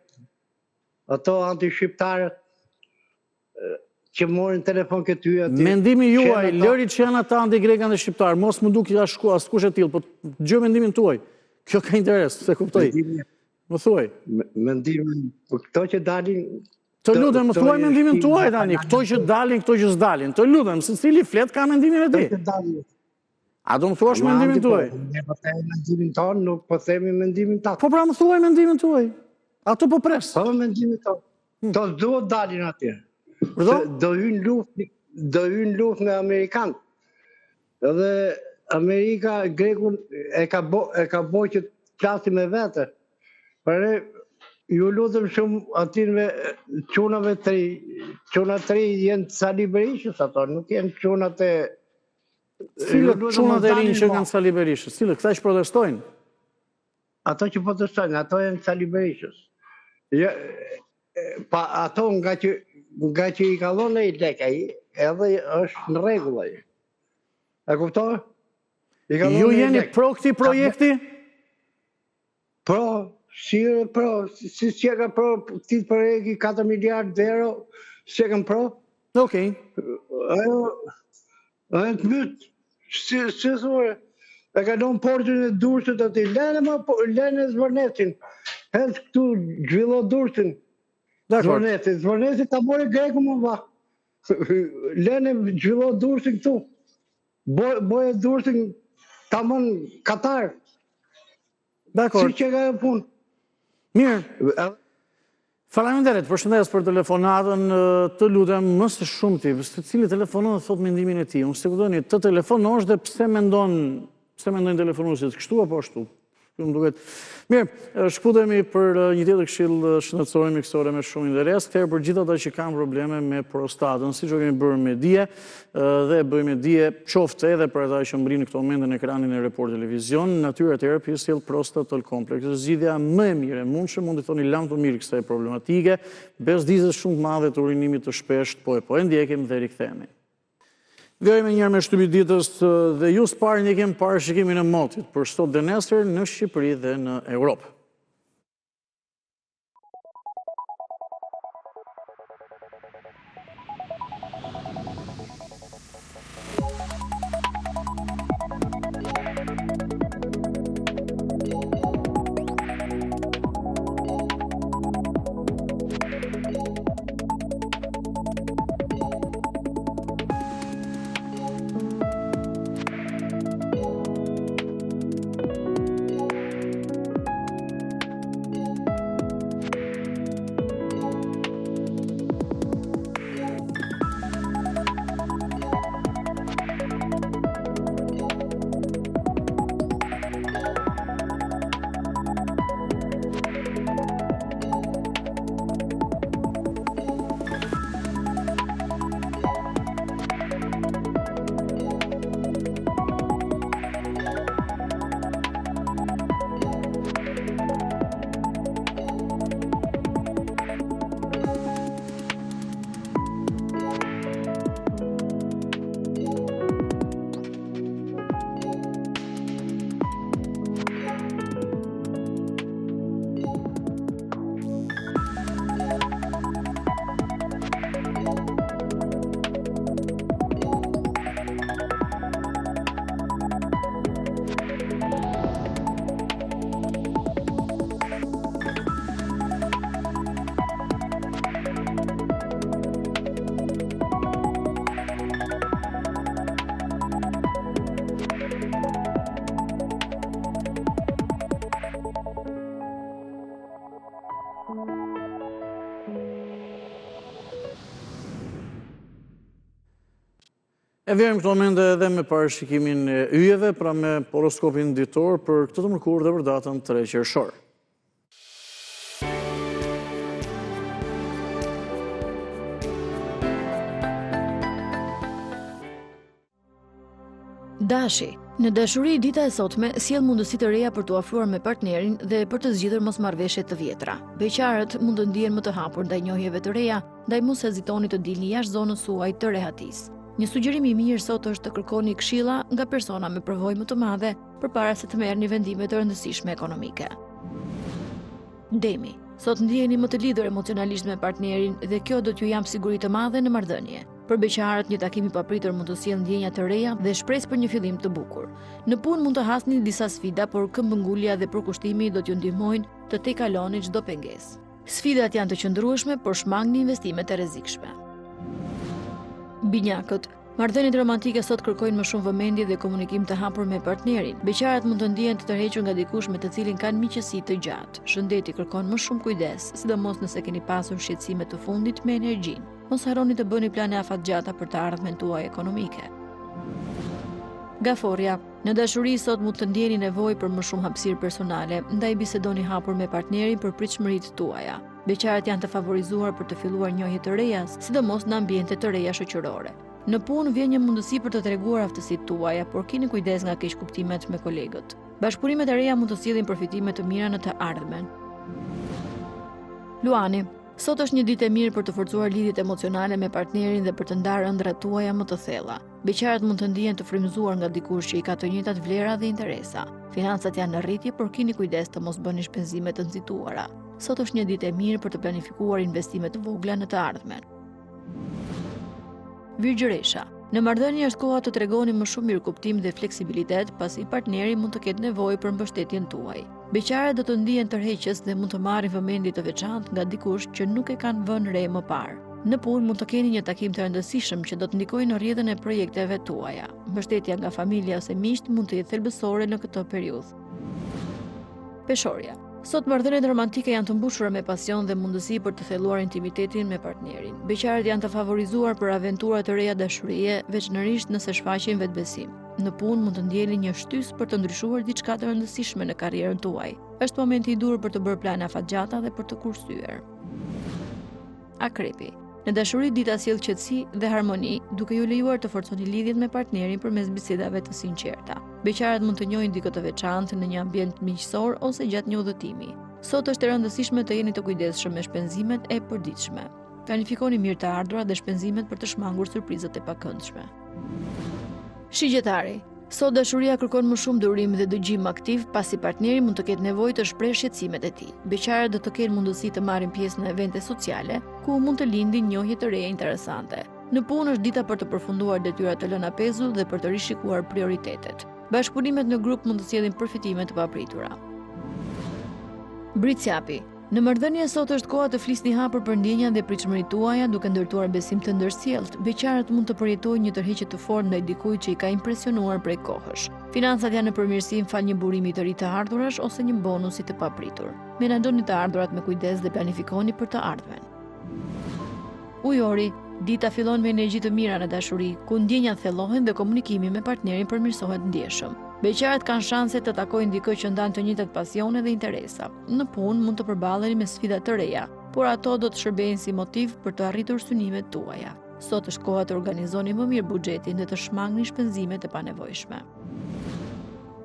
ato anti-shqiptarët, që morin telefon këty aty. Mendimi juaj, lëri që janë ata anti-grekët dhe shqiptarë, mos më duk askush e tillë, po gjë mendimin tuaj. Kjo ka interes, se kuptoj. Më thuaj. Mendimin, po këto që dalin... Të lutem, më thuaj mendimin tuaj tani, këto që dalin, këto që s'dalin. Të lutem, se cili flet ka mendimin e ti. A do më thuash mendimin tuaj? Ne po themi mendimin tonë, nuk po themi mendimin tatë. Po pra më thuaj mendimin tuaj. Ato po pres. Po mendimin tonë. To duhet dalin atje. Do hynë luft me Amerikanë. Edhe Amerika, Grekun e ka bo që të klasi me vete. Për e, ju lutëm shumë atinve qunave të ri. Qunat të ri jenë të Sali Berishës ato, nuk jenë qunat e... Cilët qunat e rinjë që kanë Sali Berishës? Cilët, këta që protestojnë? Ato që protestojnë, ato jenë Sali Berishës. Pa ato nga që i kalon e i leka i, edhe është në regullë. E kuptohë? Ju jeni pro këti projekti? Pro, si që ka pro këti projekti 4 miliardë euro, si që ka pro? Okej. Ajo të mytë, si thore, e ka donë portën e Durrësit ati, lene Zvërnecin, hëtë këtu gjvillo Durrësin, Zvërnecin ta bore Greku më va, lene gjvillo Durrësin këtu, boje Durrësin ta mënë Katar. Dakor. Si që ka e punë. Mirë. Faleminderit, përshëndes për telefonatën, të lutem më së shumti, se cili telefonon dhe thot mendimin e tij. Unë se kuptoni, të telefonosh dhe pse mendojnë telefonuesit kështu apo ashtu. Më duket. Mirë, shkputemi për një tjetër këshill shëndetësore mjekësore me shumë interes, këtherë për gjithë ata që kanë probleme me prostatën, siç o kemi bërë me dije, dhe bëjmë dije qoftë edhe për ata që mbrin në këto momente në ekranin e Report Televizion, Natyra Therapy sjell Prostatal Complex, zgjidhja më e mirë e mundshme, mund të thoni lam të mirë kësaj problematike, bezdizë shumë të madhe të urinimit të shpesht, po e ndjekim dhe rikthehemi. Vjojme njërë me shtypit ditës dhe ju së parë ndjekim parë shikimin e motit për sot dhe nesër në Shqipëri dhe në Europë. E vjojmë këto momente edhe me parashikimin e yjeve, pra me horoskopin ditor për këtë të mërkurë dhe për datën 3 qershor. Dashi. Në dashuri, dita e sotme sjell mundësi të reja për t'u afruar me partnerin dhe për të zgjidhur mosmarrëveshje të vjetra. Beqarët mund të ndihen më të hapur ndaj njohjeve të reja, ndaj mos hezitoni të dilni jashtë zonës suaj të rehatisë. Një sugjerim i mirë sot është të kërkoni këshilla nga persona me përvojë më të madhe përpara se të merrni vendime të rëndësishme ekonomike. Demi. Sot ndjeheni më të lidhur emocionalisht me partnerin dhe kjo do t'ju jap siguri të madhe në marrëdhënie. Për beqarët, një takim i papritur mund të sjellë ndjenja të reja dhe shpresë për një fillim të bukur. Në punë mund të hasni disa sfida, por këmbëngulja dhe përkushtimi do t'ju ndihmojnë të tejkaloni çdo pengesë. Sfidat janë të qëndrueshme, por shmangni investime të rrezikshme. Binjakët. Marrëdhëniet romantike sot kërkojnë më shumë vëmendje dhe komunikim të hapur me partnerin. Beqarët mund të ndihen të tërhequr nga dikush me të cilin kanë miqësi të gjatë. Shëndeti kërkon më shumë kujdes, sidomos nëse keni pasur shqetësime të fundit me energjinë. Mos harroni të bëni plane afatgjata për të ardhmen tuaj ekonomike. Gaforja. Në dashuri sot mund të ndjeni nevojë për më shumë hapësirë personale, ndaj bisedoni hapur me partnerin për pritshmëritë tuaja. Beqarët janë të favorizuar për të filluar njohje të reja, sidomos në ambiente të reja shoqërore. Në punë vjen një mundësi për të treguar aftësitë tuaja, por keni kujdes nga keqkuptimet me kolegët. Bashkëpunimet e reja mund të sjellin përfitime të mira në të ardhmen. Luani. Sot është një ditë e mirë për të forcuar lidhjet emocionale me partnerin dhe për të ndarë ëndrat tuaja më të thella. Beqarët mund të ndihen të frymëzuar nga dikush që i ka të njëjtat vlera dhe interesa. Financat janë në rritje, por keni kujdes të mos bëni shpenzime të nxituara. Sot është një ditë e mirë për të planifikuar investime të vogla në të ardhmen. Virgjëresha. Në marrëdhënie është koha të tregoni më shumë mirëkuptim dhe fleksibilitet, pasi partneri mund të ketë nevojë për mbështetjen tuaj. Beqarët do të ndihen tërheqës dhe mund të marrin vëmendje të veçantë nga dikush që nuk e kanë vënë re më parë. Në punë mund të keni një takim të rëndësishëm që do të ndikojë në rrjedhën e projekteve tuaja. Mbështetja nga familja ose miqt mund të jetë thelbësore në këtë periudhë. Peshorja. Sot marrëdhëniet romantike janë të mbushura me pasion dhe mundësi për të thelluar intimitetin me partnerin. Beqarët janë të favorizuar për aventura të reja dashurie, veçanërisht nëse shfaqin vetbesim. Në punë mund të ndjeni një shtys për të ndryshuar diçka të rëndësishme në karrierën tuaj. Është momenti i dur për të bërë plana fatgjata dhe për të kursyer. Akrepi. Në dashuri dita sjell qetësi dhe harmoni, duke ju lejuar të forconi lidhjet me partnerin përmes bisedave të sinqerta. Beqarët mund të njohin dikë të veçantë në një ambient miqësor ose gjatë një udhëtimi. Sot është e rëndësishme të jeni të kujdesshëm me shpenzimet e përditshme. Planifikoni mirë të ardhurat dhe shpenzimet për të shmangur surprizat e pakëndshme. Shigjetari. Sot dashuria kërkon më shumë durim dhe dëgjim aktiv, pasi partneri mund të ketë nevojë të shprehë shqetësimet e tij. Beqarët do të kenë mundësi të marrin pjesë në evente sociale, ku mund të lindin njohje të reja interesante. Në punë është dita për të përfunduar detyrat të lëna pezull dhe për të rishikuar prioritetet. Bashkëpunimet në grup mund të sjellin përfitime të papritura. Britsjapi. Në marrëdhënie sot është koha të flisni hapur për ndjenjat dhe pritshmëritë tuaja duke ndërtuar besim të ndërsjellët. Beqarët mund të përjetojnë një tërheqje të fortë ndaj dikujt që i ka impresionuar prej kohësh. Financat janë në përmirësim fal një burimi të ri të ardhurash ose një bonusi të papritur. Menaxhoni të ardhurat me kujdes dhe planifikoni për të ardhmen. Ujori. Dita fillon me energji të mira në dashuri, ku ndjenjat thellohen dhe komunikimi me partnerin përmirësohet ndjeshëm. Beqarët kanë shanse të takojnë dikë që ndan të njëjtat pasione dhe interesa. Në punë mund të përballeni me sfida të reja, por ato do të shërbejnë si motiv për të arritur synimet tuaja. Sot është koha të organizoni më mirë buxhetin dhe të shmangni shpenzimet e panevojshme.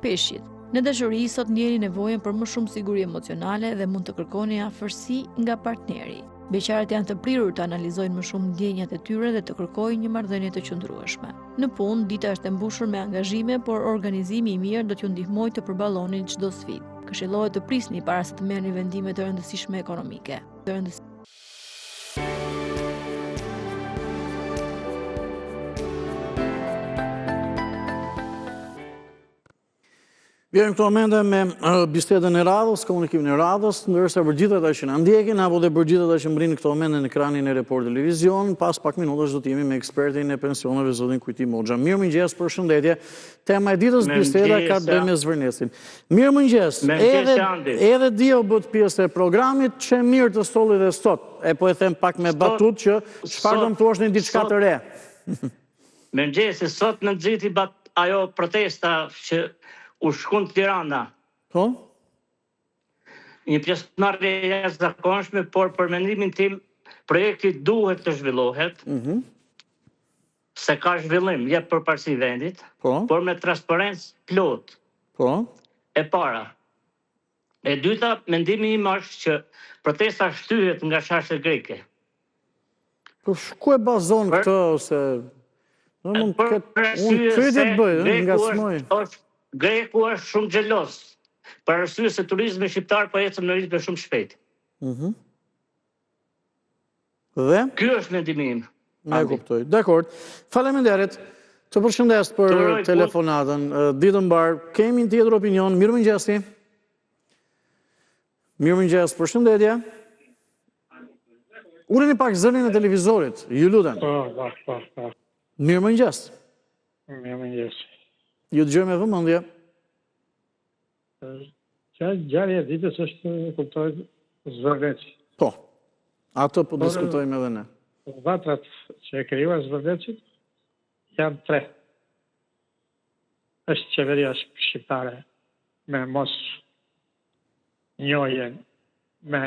Peshqit. Në dashuri sot ndjeni nevojën për më shumë siguri emocionale dhe mund të kërkoni afërsi nga partneri. Beqarët janë të prirur të analizojnë më shumë ndjenjat e tyre dhe të kërkojnë një marrëdhënie të qëndrueshme. Në punë, dita është e mbushur me angazhime, por organizimi i mirë do t'ju ndihmojë të përballoni çdo sfidë. Këshillohet të prisni para se të merrni vendime të rëndësishme ekonomike. Vjen këto momente me bisedën e radhës, komunikimin e radhës, ndërsa për gjithë ata që na ndjekin apo dhe për gjithë ata që mbrin këto momente në ekranin e Report Televizion, pas pak minutash do të jemi me ekspertin e pensioneve zotin Kujtim Moxha. Mirëmëngjes, përshëndetje. Tema e ditës biseda ka të bëjë me zvërnesin. Mirëmëngjes. Edhe dia u bët pjesë e programit, që mirë të solli dhe sot. E po e them pak me batut që çfarë do të thuash në diçka të re. Mirëmëngjes, sot në nxiti ajo protesta që u shkon Tirana. Po? Një pjesëmarrje e jashtëzakonshme, por për mendimin tim projekti duhet të zhvillohet. Se ka zhvillim, jep përparësi vendit, por me transparencë plot. Po? E para. E dyta, mendimi im është që protesta shtyhet nga shashtë greke. Po ku e bazon këtë ose mund të ketë unë pyetje të bëj, nga smoj. Greku është shumë xhelos, për arsye se turizmi shqiptar po ecën në ritme shumë shpejt. Dhe? Ky është mendimi im. E kuptoj. Dakor. Faleminderit. Të përshëndes për telefonatën. Ditën mbar, kemi një tjetër opinion. Mirëmëngjesi. Mirëmëngjes, përshëndetje. Uleni pak zërin e televizorit, ju lutem. Po. Mirëmëngjes. Mirëmëngjes. Ju dëgjoj me vëmendje. Gjarja e ditës është, kuptoj, Zvërveci. Po. Ato po diskutojmë edhe ne. Vatrat që e krijuar Zvërvecit janë 3. Është qeveria shqiptare me mos njohjen, me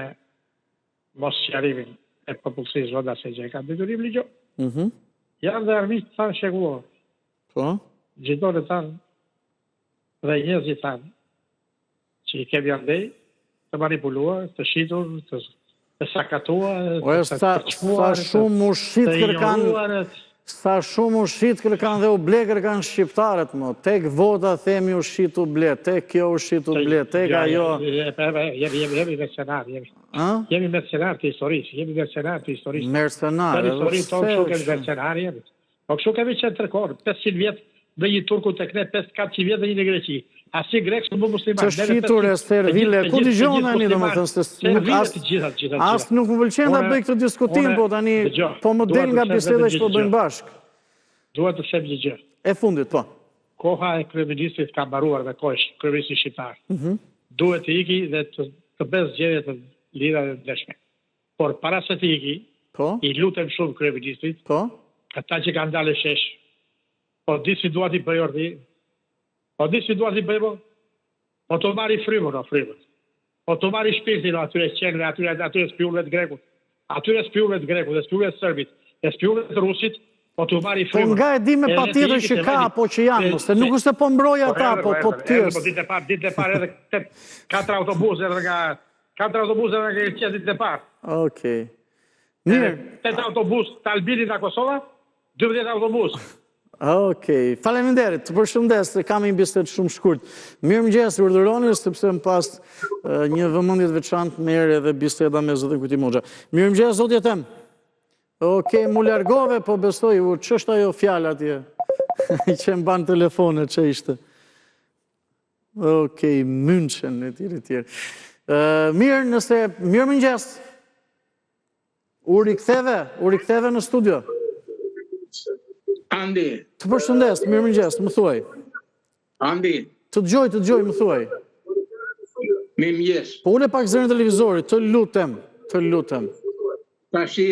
mos sqarimin e popullsisë zodase që e ka detyrim ligjor. Janë dhe armiqtë tanë shekullor. Po? Gjitore tanë dhe njerëzit tanë që i kemi andej të manipuluar, të shitur, të sakatuar, të përçmuar, sa shumë u shit kërkan dhe u ble kërkan shqiptarët, tek vota themi u shit u ble, tek kjo u shit u ble, tek ajo... Jemi mercenar, jemi mercenar të historisë, Mercenar, po kështu kemi qenë tërkor, 500 vjetë dhe një turku të kne, 400 vjetë dhe një në Greqi. Asi grekë së më musliman. Që shqitur e servile, ku t'i gjohën ani dhe më thënë, asë nuk më pëlqen da bëj këtë diskutim, po tani, po më del nga biseda që po bëjmë bashkë. Duhet të them një gjë. E fundit, po. Koha e kryeministrit ka mbaruar dhe kohë kryeministri shqiptar. Duhet të iki dhe të bëj zgjedhje të lira dhe ndeshme. Por para se të iki, i lutem shumë kryeministrit, ata që kanë dalë shesh, po di si duhet i bëj ordhi, Po di si duat i bëjmë? Po të marri frymën, Po të marri shpirtin atyre qenëve, atyre spionëve të Grekut. Atyre spionëve të Grekut, dhe spionëve të Serbit, dhe spionëve të Rusit, po të marri frymën. Po nga e di me patjetër që ka, po që janë, se nuk është e po mbroj ata, po të tjerës. Po ditë e parë edhe 4 autobuse nga Greqia ditë e parë. Okej. Mirë. 8 autobus të Albinit nga Kosova, 12 autobus. Okej, faleminderit, të përshëndes, se kam një bisedë shumë shkurt. Mirëmëngjes, urdhëroni, sepse më pas një vëmendje të veçantë merr edhe biseda me zotin Kuti Moxha. Mirëmëngjes, zotje tem. Okej, mu largove, po besoj, ç'është ajo fjala atje? Që mban telefonet, që ishte? Okej, München, etj. Mirë, nëse mirëmëngjes. U riktheve në studio. Andi. Të përshëndes, mirëmëngjes, më thuaj. Andi. Të dëgjoj, më thuaj. Mirëmëngjes. Po ule pak zërin televizorit, të lutem. Tashi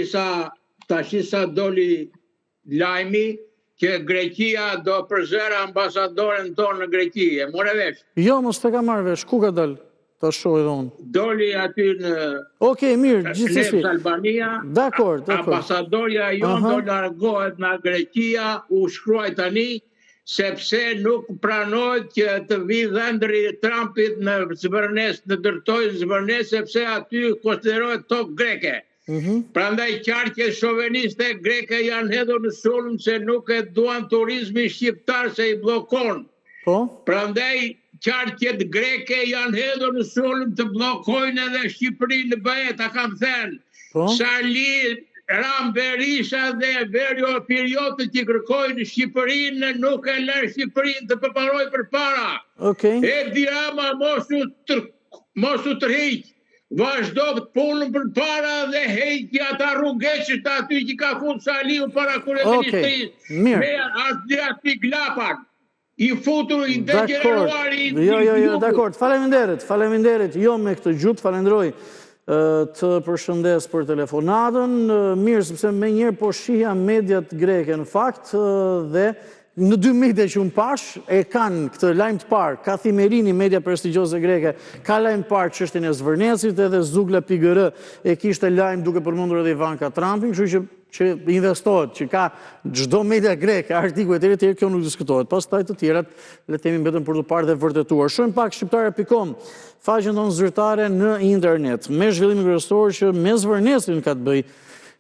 sa doli lajmi që Greqia do përzerë ambasadoren tonë në Greqi, e more vesh? Jo, mos të ka marrë vesh, ku ka dalë? Ta shoh edhe unë. Doli aty në Okej, mirë, gjithsesi. Albania. Dakor. Ambasadorja jonë do largohet nga Greqia, u shkruaj tani, sepse nuk pranohet që të vi dhëndri Trumpit në Zvërnes, në dërtojë Zvërnes, sepse aty konsiderohet tokë greke. Prandaj qarqe shoveniste greke janë hedhur në sulm se nuk e duan turizmi shqiptar se i blokon. Prandaj qarqet greke janë hedhur në sulm të blokojnë edhe Shqipërinë në bëhe, ta kam thënë. Sali, Ram Berisha dhe Verio Piriotët që kërkojnë Shqipërinë nuk e lërë Shqipërinë të përparoj për para. Edi Rama mos u tërheq. Vazhdo të punën për para dhe hejtja ata rrugeqët aty që ka fund Saliu para kryeministrisë. Me asë glapan. I futur, i degeneruar, Jo, dakord. Faleminderit. Jo me këtë gjutë, falenderoj të përshëndes për telefonatën. Mirë, sepse me njerë po shihja mediat greke në fakt dhe në 2 media që unë pash, e kanë këtë lajmë të parë, ka Thimerini, media prestigjose greke, ka lajmë parë çështjen e Zvërnesit, edhe Zugla PGR e kishte lajmë duke përmendur edhe Ivanka Trumpin, kështu që investohet, që ka çdo media greke, artikuj e tjerë, kjo nuk diskutohet. Pastaj të tjerat, le të themi vetëm për të parë dhe vërtetuar. Shohim pak shqiptare.com, faqen tonë zyrtare në internet, me zhvillimin kryesor që me Zvërnesin ka të bëjë.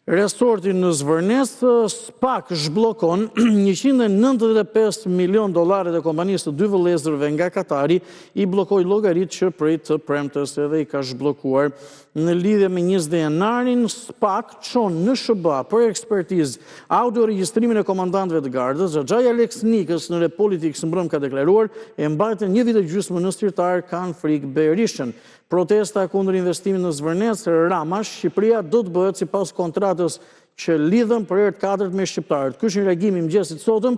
Resorti në Zvërnes SPAK zhblokon $195 milion e kompanisë të 2 vëllezërve nga Katari, i blokoi llogaritë që prej të premtes edhe i ka zhbllokuar. Në lidhje me 20 janarin, SPAK çon në SBA për ekspertizë audioregjistrimin e komandantëve të gardës. Xhaxhaj Alex Nikës në Republik së Mbrëm ka deklaruar e mbajtën 1 vit e gjysmë në styrtar kanë frikë Berishën. Protesta kundër investimit në Zvërnes, Rama, Shqipëria do të bëhet sipas kontratës që lidhën për herë të katërt me shqiptarët. Ky është një reagim i mëngjesit sotëm.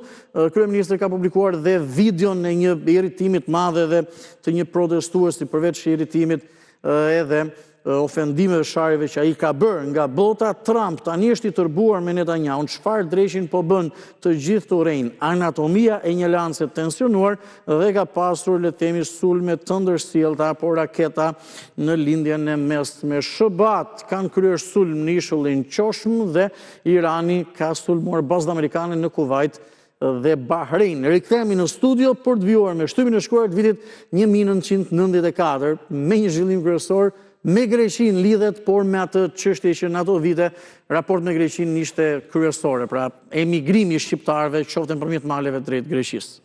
Kryeministri ka publikuar dhe videon e një irritimi të madh edhe të një protestuesi përveç irritimit edhe ofendimeve sharjeve që ai ka bërë nga bota. Trump tani është i tërbuar me Netanyahu. Çfarë dreshin po bën të gjithë të urrejnë? Anatomia e një lance tensionuar dhe ka pasur le të themi sulme të ndërsjellta apo raketa në lindjen e mesme. SBA-t kanë kryer sulm në ishullin Qoshm dhe Irani ka sulmuar bazat amerikane në Kuvajt dhe Bahrein. Rikthehemi në studio për të vjuar me shtypin e shkruar të vitit 1994 me një zhvillim kryesor me Greqinë lidhet, por me atë çështje që në ato vite raport me Greqinë ishte kryesore, pra emigrimi i shqiptarëve qoftë nëpërmjet maleve drejt Greqisë.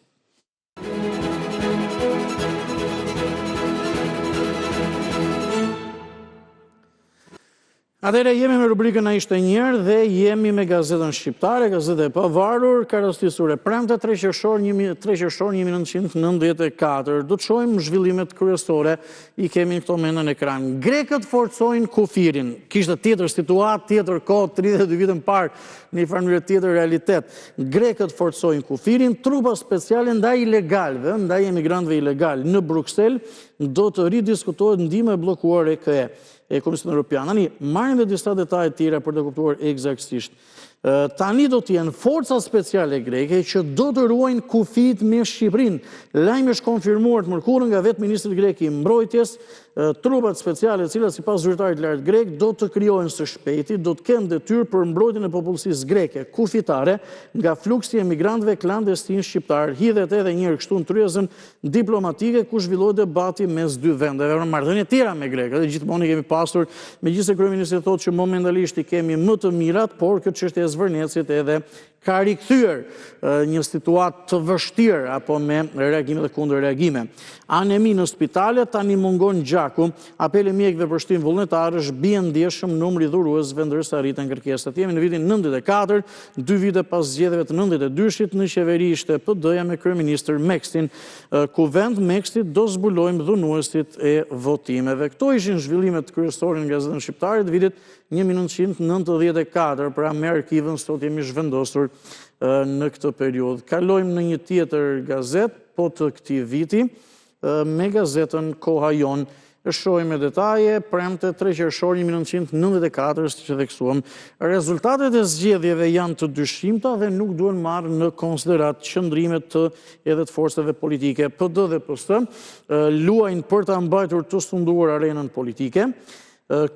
Atëherë jemi me rubrikën A ishte njëherë dhe jemi me gazetën shqiptare, gazetë e pavarur, ka rastisur e premte 3 qershor 1994. Do të shohim zhvillimet kryesore, i kemi në këto momento në ekran. Grekët forcojnë kufirin. Kishte tjetër situatë, tjetër kohë, 32 vite më parë, në një farë mënyrë tjetër realitet. Grekët forcojnë kufirin, trupa speciale ndaj ilegalëve, ndaj emigrantëve ilegal në Bruksel, do të ridiskutohet ndihma e bllokuar e KE. E Komisionit Evropian. Tani marrim edhe disa detaje të tjera për të kuptuar eksaktësisht. Tani do t'jenë forca speciale greke që do të ruajnë kufit me Shqipërinë. Lajmi është konfirmuar të mërkurën nga vetë ministri grek i mbrojtjes, trupat speciale cilat sipas zyrtarit lart grek do të krijohen së shpejti, do të kenë detyrë për mbrojtjen e popullsisë greke kufitare nga fluksi i emigrantëve klandestin shqiptar. Hidhet edhe një herë kështu në tryezën diplomatike ku zhvillohet debati mes dy vendeve. Marrëdhënie tjera me grekët, dhe gjithmonë kemi pasur, megjithëse kryeministri thotë që momentalisht i kemi më të mirat, por këtë çështje e Zvërnecit edhe ka rikthyer një situatë të vështirë apo me reagime dhe kundër reagime. Anemi në spitale, tani mungon gjaku, apel e mjekëve për shtim vullnetar është bie ndjeshëm numri dhuruesve ndërsa rriten kërkesat. Jemi në vitin 94, 2 vite pas zgjedhjeve të 92-shit, në qeveri ishte PD-ja me kryeministër Mekstin, ku vend Meksit do zbulojmë dhunuesit e votimeve. Këto ishin zhvillimet kryesore në gazetën shqiptare të vitit 1994, pra me arkivën sot jemi zhvendosur në këtë periudhë. Kalojmë në një tjetër gazet, po të këtij viti, me gazetën Koha Jon. Shohim me detaje, premte 3 qershor 1994, siç e theksuam. Rezultatet e zgjedhjeve janë të dyshimta dhe nuk duhen marrë në konsiderat qëndrimet edhe të forcave politike. PD dhe PS luajnë për ta mbajtur të sunduar arenën politike.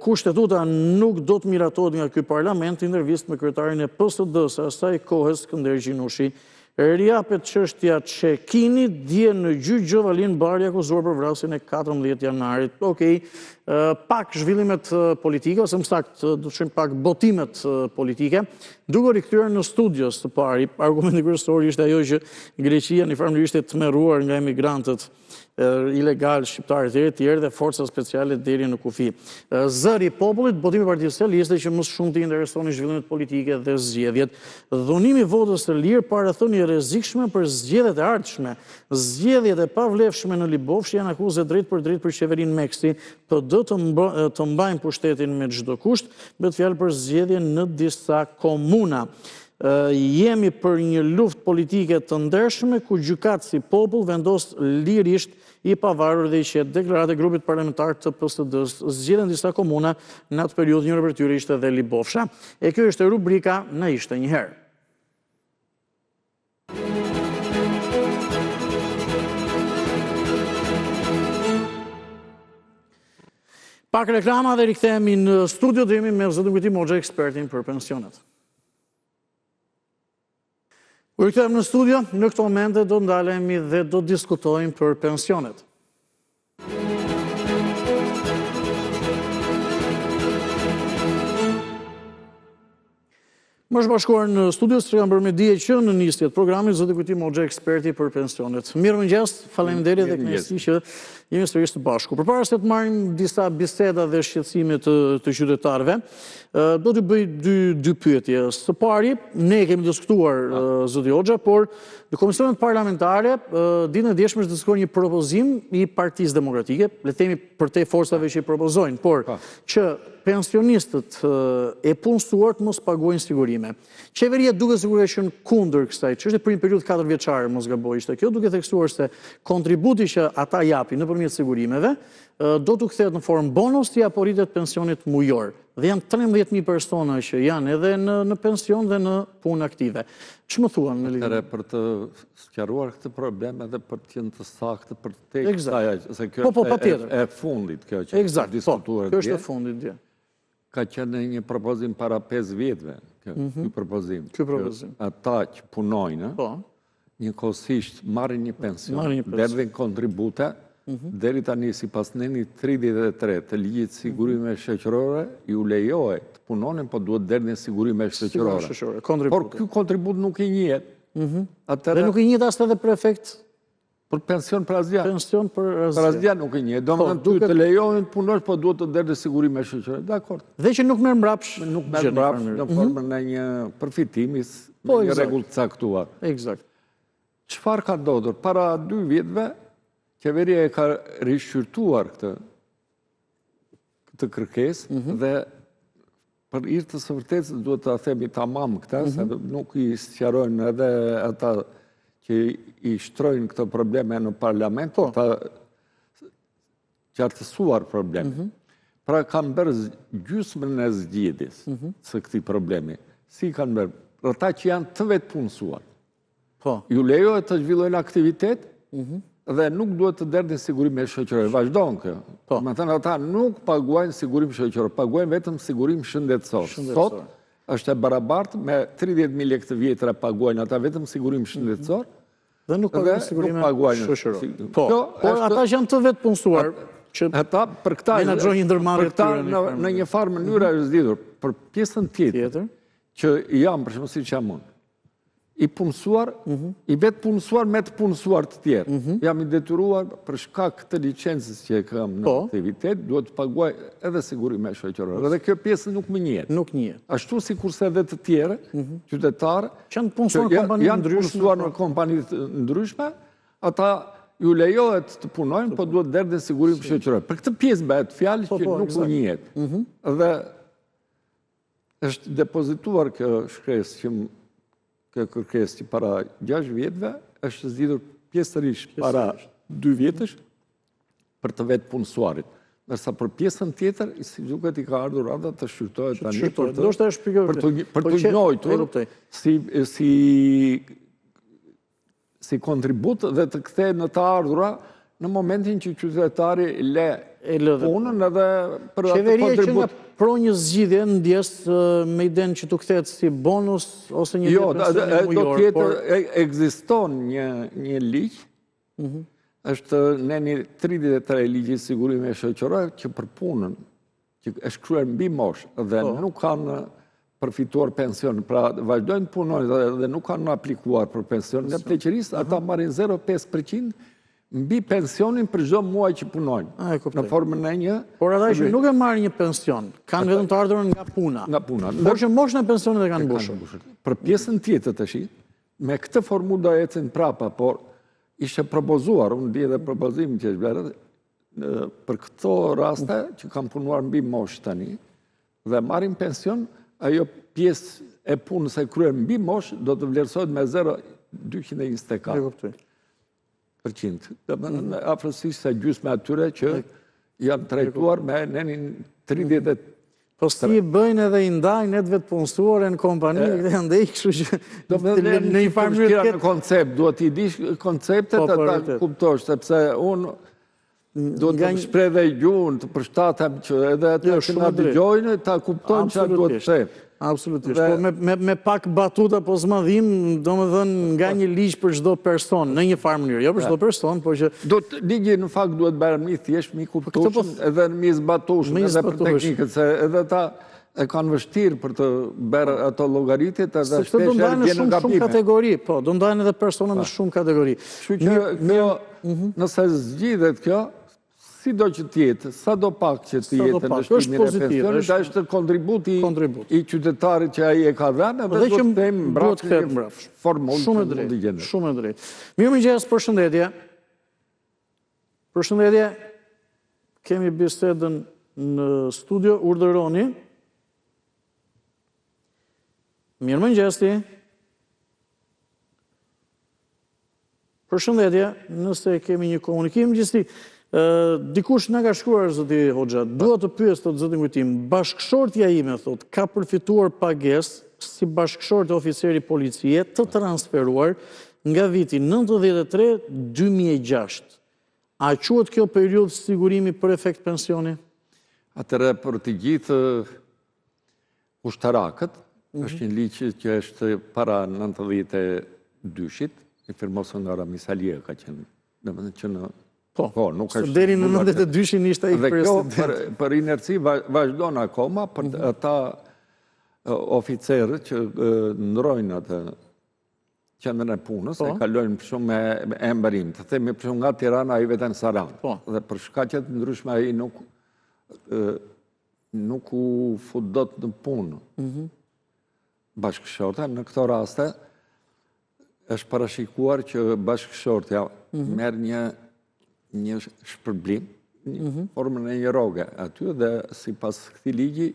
Kushtetuta nuk do të miratohet nga ky parlament, intervistë me kryetarin e PSD-s asaj kohës Skënder Gjinushi. Riapet çështja Çekini, dje në gjyq Gjovalin Bari akuzuar për vrasjen e 14 janarit. Okej, pak zhvillimet politike, ose më saktë do të shohim pak botimet politike, duke rikthyer në studios të pari. Argumenti kryesor ishte ajo që Greqia në farë ishte tmerruar nga emigrantët ilegal shqiptarë të tjerë dhe forca speciale deri në kufi. Zëri i popullit, botimi i Partisë Socialiste që më shumë të interesonin zhvillimet politike dhe zgjedhjet. Dhunimi i votës së lirë, parathënie e rrezikshme për zgjedhjet e ardhshme. Zgjedhjet e pavlefshme në Libofsh janë akuze drejt për qeverinë Meksti, PD të mbajnë pushtetin me çdo kusht, bëhet fjalë për zgjedhje në disa komuna. Jemi për një luftë politike të ndershme ku gjykatës si popull vendos lirisht i pavarur dhe i qetë. Deklaratë e grupit parlamentar të PSD-s zgjedhen disa komuna në atë periudhë, njëra për tyre ishte dhe Libofsha. E kjo është rubrika Na ishte një herë. Pak reklama dhe rikthehemi në studio, dhe jemi me zotën Kujti Moxha, ekspertin për pensionet. U rikthehemi në studio, në këto momente do ndalemi dhe do diskutojmë për pensionet. Më është bashkuar në studio, që kam bërë me dije që në nisjet programit, zoti Kujti Moxha, eksperti për pensionet. Mirëmëngjes, faleminderit dhe kënaqësi që jemi sërish të bashku. Përpara se të marrim disa biseda dhe shqetësime të qytetarëve, do të bëj dy pyetje. Së pari, ne kemi diskutuar zoti Hoxha, por në komisionet parlamentare ditën e djeshme është diskutuar një propozim i Partisë Demokratike, le të themi për te forcave që i propozojnë, por që pensionistët e punësuar të mos paguajnë sigurime. Qeveria duke sigurisht qenë kundër kësaj çështje për një periudhë 4 vjeçare, mos gaboj ishte kjo, duke theksuar se kontributi që ata japin nëpërmjet sigurimeve do të kthehet në formë bonusi apo rritet pensionit mujor. Dhe janë 13.000 persona që janë edhe në pension dhe në punë aktive. Ç'më thuan në lidhje? Për të sqaruar këtë problem edhe për të qenë të saktë për të tekë se kjo është e fundit kjo që diskutuar. Kjo është e fundit dje. Ka qenë një propozim para 5 vjetëve, ky propozim. Ata që punojnë, njëkohësisht marrin një pension, derdhin kontribute, deri tani sipas neni 33 të ligjit sigurime shoqërore, ju lejohet të punonin, po duhet derdhin sigurime shoqërore. Por ky kontribut nuk i njihet. Dhe nuk i njihet as edhe për efekt për pension për asgjë. Pension për asgjë. Për asgjë nuk i njihet. Domethënë ty të lejohen të punosh, po duhet të derdhë sigurime shoqërore. Dakor. Dhe që nuk merr mbrapsht, nuk merr mbrapsht në formën e një përfitimi, një rregull të caktuar. Eksakt. Çfarë ka ndodhur? Para 2 vjetëve qeveria e ka rishqyrtuar këtë kërkesë dhe për hir të së vërtetës duhet ta themi tamam këtë, se nuk i sqarojnë edhe ata që i shtrojnë këto probleme në parlament, ta qartësuar problem. Pra kanë bërë gjysmën e zgjedhjes së këtij problemi. si kanë bërë, ata që janë të vetë punësuar. Ju lejohet të zhvillojnë aktivitet dhe nuk duhet të derdhin sigurim shoqëror. Vazhdon kjo. Me thënë ata nuk paguajnë sigurim shoqëror, paguajnë vetëm sigurim shëndetësor. Sot është e barabartë me 30.000 lekë të vjetra paguajnë ata vetëm sigurim shëndetësor dhe nuk paguajnë shoqëror. Por ata që janë të vetë punësuar, ata për këta në një farë mënyrë është zgjidhur. Për pjesën tjetër që jam për shembull siç jam unë, i punësuar, i vetë punësuar me të punësuar të tjerë. Jam i detyruar për shkak të licencës që e kam në aktivitet, duhet të paguaj edhe sigurime shoqërore. Edhe kjo pjesë nuk më njihet. Nuk njihet. Ashtu sikurse edhe të tjerë, qytetarë, që janë punësuar në kompani të ndryshme, ata ju lejohet të punojnë, po duhet derdhin sigurim shoqëror. Për këtë pjesë bëhet fjalë që nuk më njihet. Dhe është depozituar kjo shkresë që kërkesë që para 6 vjetëve, është zgjidhur pjesërisht para 2 vjetësh për të vetë punësuarit. Nërsa për pjesën tjetër, si duket i ka ardhur ardha të shqyrtohet tani për të njojtur si kontribut dhe të kthejë në të ardhura në momentin që qytetari le punën edhe për atë kontribut. Qeveria që nga pro një zgjidhje në ndjes me iden që të kthehet si bonus ose një pensioni mujor. Jo, do tjetër ekziston një ligj, është neni 33 ligji sigurime shoqërore që për punën që është shkruar mbi moshë dhe nuk kanë përfituar pension, pra vazhdojnë punojnë dhe nuk kanë aplikuar për pension nga pleqërisë, ata marrin 0,5% mbi pensionin për çdo muaj që punojnë. Në formën e një. Por ata që nuk e marrin një pension, kanë vetëm të ardhurën nga puna. Nga puna. Por që moshën e pensionit e kanë mbushur. Për pjesën tjetër tash, me këtë formullë do ecin prapa, por ishte propozuar, unë di edhe propozimin që është blerë, për këto raste që kanë punuar mbi moshë tani dhe marrin pension, ajo pjesë e punës e kryer mbi moshë do të vlerësohet me 0,224%. Afërsisht se gjysmë atyre që janë trajtuar me nenin 30. Po si i bëjnë edhe i ndajnë edhe vetë punësuar në kompani, këtë janë dhe i kështu që në një farë mënyrë këtë koncept, duhet i dish konceptet e ta kuptosh, sepse unë duhet të shpreh dhe gjuhën, të përshtatem që edhe atë që nga dëgjojnë, ta kuptojnë që duhet të shpreh. Absolutisht, me pak batuta po zmadhim, do më dhënë nga një ligj për çdo person, në një farë mënyrë, jo për çdo person, po që... Ligji në fakt duhet bërë mi thjesht, mi kuptushëm, edhe mi zbatushëm, edhe për teknikët, se edhe ta e kanë vështirë për të bërë ato llogaritit, edhe shpesh e vjen nga shumë kategori, po, do ndajnë edhe persona në shumë kategori. Kështu që nëse zgjidhet kjo, si do që tjetë, sa do pak që tjetë në shpimin e pensionit, da është kontributi i qytetarit që aji e ka dhënë, dhe do të them mbrapsht një formullë që mund të gjendet. Shumë e drejtë. Mirëmëngjes, përshëndetje. Përshëndetje, kemi bisedën në studio, urdhëroni. Mirëmëngjes ti. Përshëndetje, nëse kemi një komunikim, gjithsesi. Dikush nga ka shkruar, zoti Hoxha, dua të pyes, thotë zoti Kujtim, bashkëshortja ime, thotë, ka përfituar pagesë si bashkëshort oficeri policie të transferuar nga viti 93-2006. A quhet kjo periudhë sigurimi për efekt pensioni? Atëre për të gjithë ushtarakët, është një ligj që është para 92-shit, i firmosur nga Ramis Alia ka qenë, domethënë që në se deri në 92-shin ishte ai president. Dhe kjo për inerci vazhdon akoma, për ata oficerët që ndrojnë atë qendrën e punës, e kalojnë shumë me emërim, të themi për shumë nga Tirana ai vetëm Saran. Dhe për shkaqet ndryshme ai nuk u fut dot në punë. Bashkëshorta në këto raste është parashikuar që bashkëshortja merr një shpërblim, formën e një roge aty dhe si pas këti ligji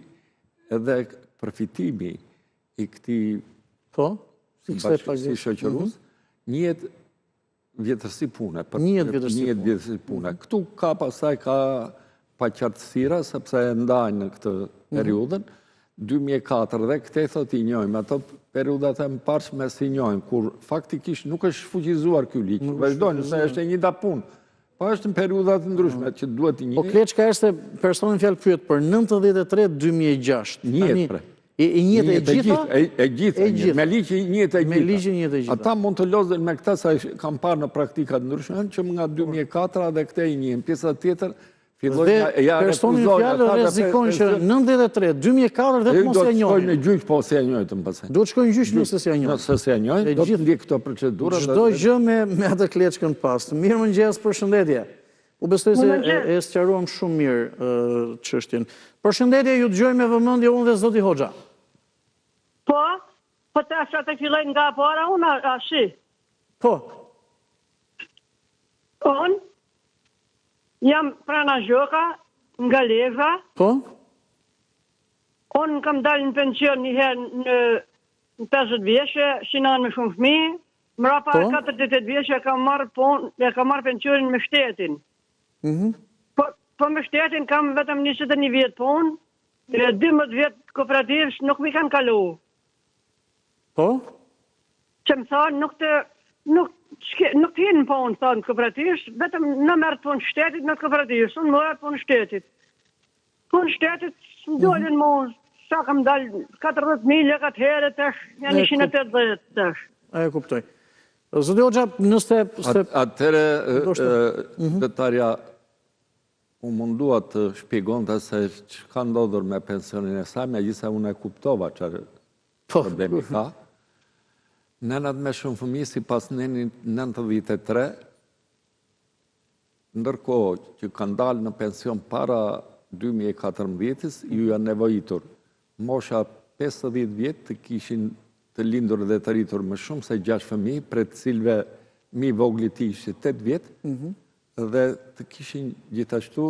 edhe përfitimi i këti bashkësi shoqërus njët vjetërsi pune. Njët vjetërsi pune. Këtu ka pasaj ka paqartësira, sepse e ndajnë në këtë periudën, 2004 dhe këte thot i njojmë, ato periudat e mparshme si njojmë, kur faktikisht nuk është shfuqizuar kjo liqë, vazhdojnë, nëse është e një da punë, po është në periudat ndryshme që duhet i një... Po Kleçka është personin fjallë pyet për 93-2006. Njët pre. I njët e gjitha? E gjitha, me liqë i njët e gjitha. Ata mund të lozën me këta, sa kam parë në praktikat ndryshme, që nga 2004 dhe këte i njën, pjesa tjetër, dhe personin fjallë rezikon që 93-2004 dhe të mos e njojnë. Do të shkojnë në gjyq, po se e njojnë të më pasen. Do të shkojnë në gjyq nëse se e njojnë. Nëse se e njojnë, do të ndikë këto procedura. Çdo gjë me atë Kleçkën pas. Mirë mëngjes, përshëndetje. U besoj se e sqaruam shumë mirë çështjen. Përshëndetje, ju dëgjoj me vëmendje unë dhe zoti Hoxha. Po tash atë filloj nga para unë ashi. Po. Unë jam prana Zhoka, nga Leza. Po? Unë kam dalë në pension një herë në 50 vjeçë, shinan me shumë fëmijë. Mrapa 48 vjeçë e kam marrë pensionin me shtetin. Po me shtetin kam vetëm 21 vjet punë, 12 vjet kooperativës nuk mi kanë kalu. Po? Që më thonë nuk të jenë punë, thonë kooperativës, vetëm në mërë punë shtetit në kooperativës, unë mërë punë shtetit. Punë shtetit, më dollin mu, sa kam dalë 40.000 lekat herë, tash, janë 180 tash. E kuptoj. Zoti Hoxha, nëse... Atëre, detarja, u mundua të shpjegon të se që ka ndodhur me pensionin e saj, me gjitha unë e kuptova që problemi ka. Nënat me shumë fëmijë, si pas nënin 93, ndërkohë që kanë dalë në pension para 2014, ju janë nevojitur mosha 50 vjetë të kishin të lindur dhe të rritur më shumë se 6 fëmijë, për të cilve mi vogli ti ishte 8 vjetë, dhe të kishin gjithashtu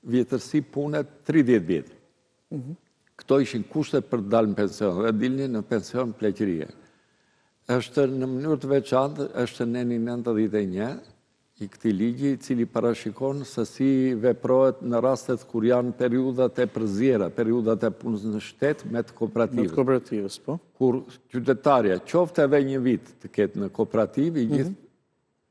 vjetërsi punet 30 vjetë. Këto ishin kushtet për të dalë në pension, dhe dilni në pension pleqërie. Është në mënyrë të veçantë, është neni 91 i këtij ligji, i cili parashikon se si veprohet në rastet kur janë periudat e përzjera, periudat e punës në shtet me të kooperativës. Me të kooperativës, po. Kur qytetarja qoftë edhe një vit të ketë në kooperativë, i gjithë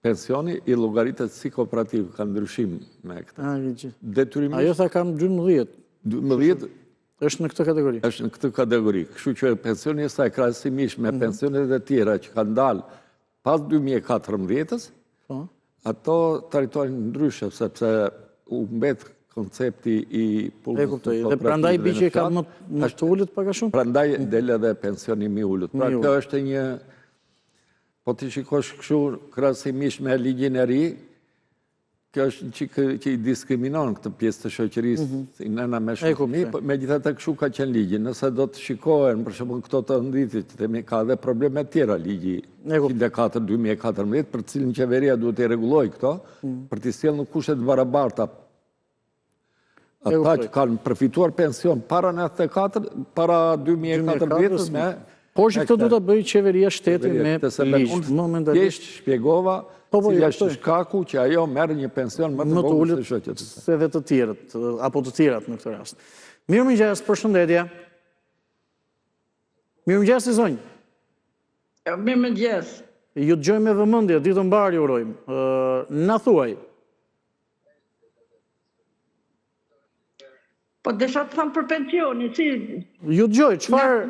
pensioni i llogaritet si kooperativë, ka ndryshim me këtë. Detyrimisht. Ajo tha kam 12. 12 është në këtë kategori. Është në këtë kategori. Kështu që pensioni e saj krahasimisht me pensionet e tjera që kanë dalë pas 2014-s, ato trajtojnë ndryshe, sepse u mbet koncepti i punës kooperative. Dhe prandaj biçi ka më të ulët pak a shumë? Prandaj del edhe pensioni më ulët. Pra kjo është një, po ti shikosh kështu krahasimisht me ligjin e ri, kjo është që i diskriminon këtë pjesë të shoqërisë, si nëna me shumë fëmijë, megjithatë kështu ka qenë ligji. Nëse do të shikohen, për shembull këto të nditit, ka dhe probleme tjera ligji 104/2014, për cilin qeveria duhet të rregullojë këto, për të sjellë në kushte të barabarta ata që kanë përfituar pension para 94, para 2014 me... Por që këtë du të bëjë qeveria shtetin me ligjë. Thjesht shpjegova cila është shkaku që ajo merr një pension më të vogël se shoqet. Se dhe të tjerët, apo të tjerat në këtë rast. Mirëmëngjes, përshëndetje. Mirëmëngjes, i zonjë. Mirëmëngjes. Ju dëgjoj me vëmendje, ditë mbar ju urojmë. Na thuaj. Po desha të thamë për pensioni, si... Ju dëgjoj,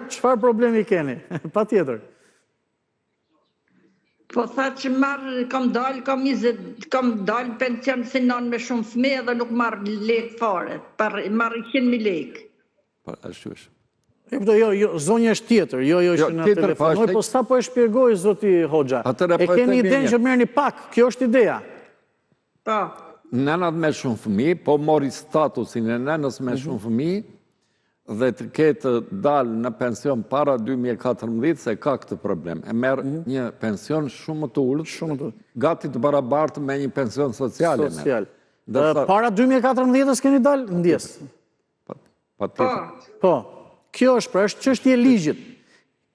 çfarë problemi keni? Patjetër. Po tha që kam dalë pension si non me shumë fëmijë dhe nuk marrë lek fare, marrë 100.000 lek. Po, ashtu është. Jo, zonja është tjetër, jo që në telefonoj, po sa po e shpjegoj, zoti Hoxha. E keni idenë që merrni pak, kjo është ideja. Po. Nënat me shumë fëmijë, po mori statusin e nënës me shumë fëmijë dhe të ketë dalë në pension para 2014 se ka këtë problem. E merë një pension shumë të ullët, gati të barabartë me një pension social. Para 2014 keni dalë? Ndjes. Po, kjo është pra, është çështje e ligjit.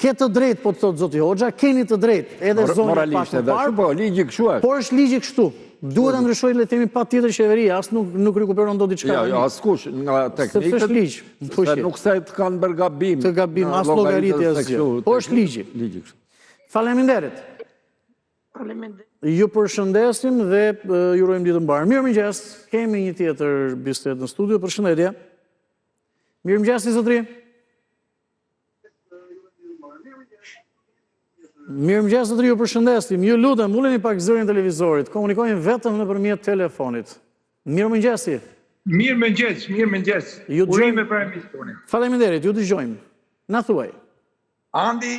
Ke të drejtë, po të thotë zoti Hoxha, keni të drejtë, edhe zonja pak më parë, ligji kështu është. Por është ligji kështu. Duhet të ndryshoj le themi pa tjetër qeveria, as nuk rikuperon do diçka. Jo, askush nga teknikët. Sepse është ligj. Se nuk se të kanë bërë gabim. Të gabim, as llogaritje asgjë. Po është ligji. Faleminderit. Ju përshëndesim dhe ju urojmë ditë të mbarë. Mirëmëngjes, kemi një tjetër bisedë në studio. Përshëndetje. Mirëmëngjes, zotëri. Mirëmëngjes, zotëri, ju përshëndesim. Ju lutem, uleni pak zërin televizorit. Komunikojmë vetëm nëpërmjet telefonit. Mirëmëngjes. Mirëmëngjes. Urime për emisionin. Faleminderit, ju dëgjojmë. Na thuaj. Andi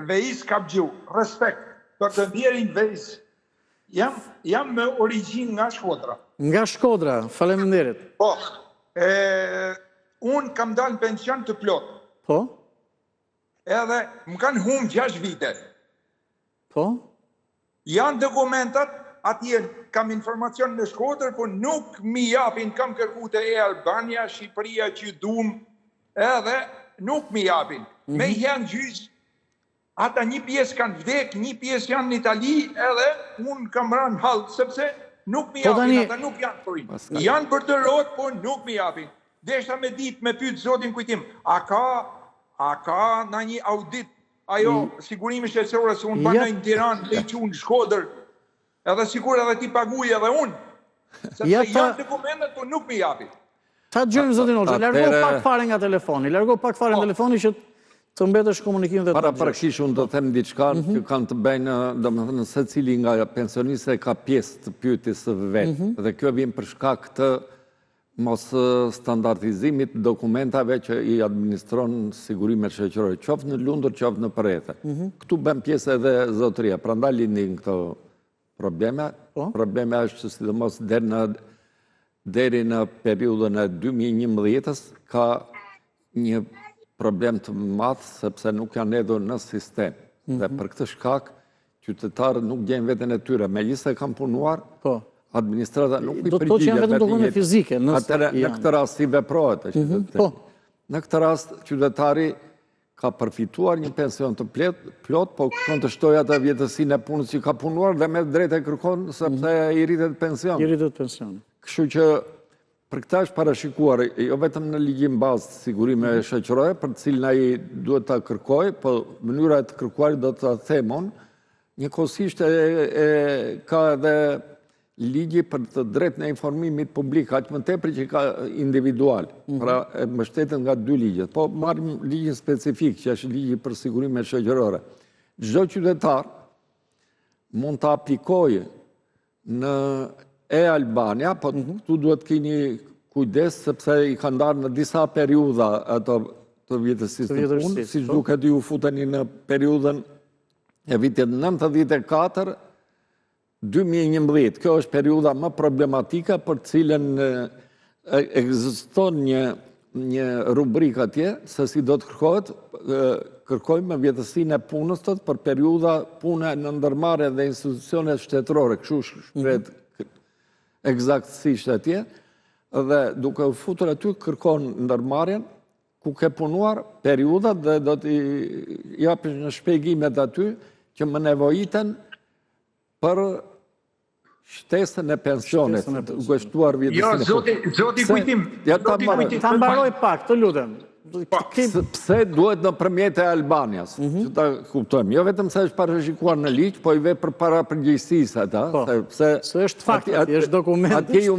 Veis Kapgju, respekt për të ndjerin Veis. Jam me origjinë nga Shkodra. Nga Shkodra, faleminderit. Po, unë kam dalë në pension të plot. Po? Edhe më kanë humbë 6 vite. Po? Janë dokumentat, atje kam informacion në Shkodër, po nuk mi japin, kam kërku të Albania, Shqipëria që dum, edhe nuk mi japin. Me janë gjyqë, ata një pjesë kanë vdek, një pjesë janë në Itali, edhe unë kam ranë halë, sepse nuk mi japin, ata nuk janë përinë. Janë për të rotë, po nuk mi japin. Deshta me ditë, me pytë zotin kujtim, a ka në një audit, ajo sigurimi shqetësore se unë banoj në Tiranë, dhe i që unë Shkodër, edhe sigur edhe ti paguj edhe unë, sepse janë dokumentet, po nuk mi japin. Ta gjëmë, zotin Olqe, largo pak fare nga telefoni, largo pak fare nga telefoni që të mbetesh komunikim dhe të para prakisht unë do të them diçka që kanë të bëjnë, domethënë se cili nga pensionistët ka pjesë të pyetjes së vetë, dhe kjo vjen për shkak të mos standardizimit dokumentave që i administron sigurimet shoqërore, qoftë në Lundër, qoftë në Përrethë. Këtu bën pjesë edhe zotëria, prandaj lindin këto probleme. Probleme është sidomos deri në periudhën e 2011-s ka një problem të madh sepse nuk janë hedhur në sistem. Dhe për këtë shkak qytetarët nuk gjejnë veten e tyre. Megjithëse kanë punuar, administrata nuk i përgjigjet. Do të janë vetëm dokumente fizike. Atëherë në këtë rast si veprohet është. Në këtë rast qytetari ka përfituar një pension të plot, po kërkon të shtojë atë vjetësinë e punës që ka punuar dhe me drejtë e kërkon sepse i rritet pensioni. I rritet pensioni. Kështu që për këta është parashikuar, jo vetëm në ligjin bazë sigurime shoqërore, për të cilën ai duhet ta kërkojë, po mënyra e të kërkuarit do ta themon, njëkohësisht ka edhe ligji për të drejtën e informimit publik, aq më tepër që ka individual, pra mbështetet nga 2 ligjet. Po marrim ligjin specifik, që është ligji për sigurimet shoqërore. Çdo qytetar mund të aplikojë në Albania, po këtu duhet keni kujdes sepse i kanë ndarë në disa periudha ato të vjetësisë të punë, siç duket ju futeni në periudhën e vitit 94 2011. Kjo është periudha më problematike për cilën ekziston një rubrikë atje, se si do të kërkojmë vjetësinë e punës tot për periudha pune në ndërmarrje dhe institucione shtetërore, kështu shkret eksaktësisht atje, dhe duke u futur aty kërkon ndërmarrjen ku ke punuar periudat dhe do t'i japësh në shpjegimet aty që më nevojiten për shtesën e pensionit, duke shtuar vjetësinë. Jo, zoti kujtim. Ta mbaroj pak, të lutem. Pse duhet nëpërmjet e Albanias, që ta kuptojmë. Jo vetëm se është parashikuar në ligj, po i ve për para përgjegjësisë ata, se është fakt, është dokument. Atje ju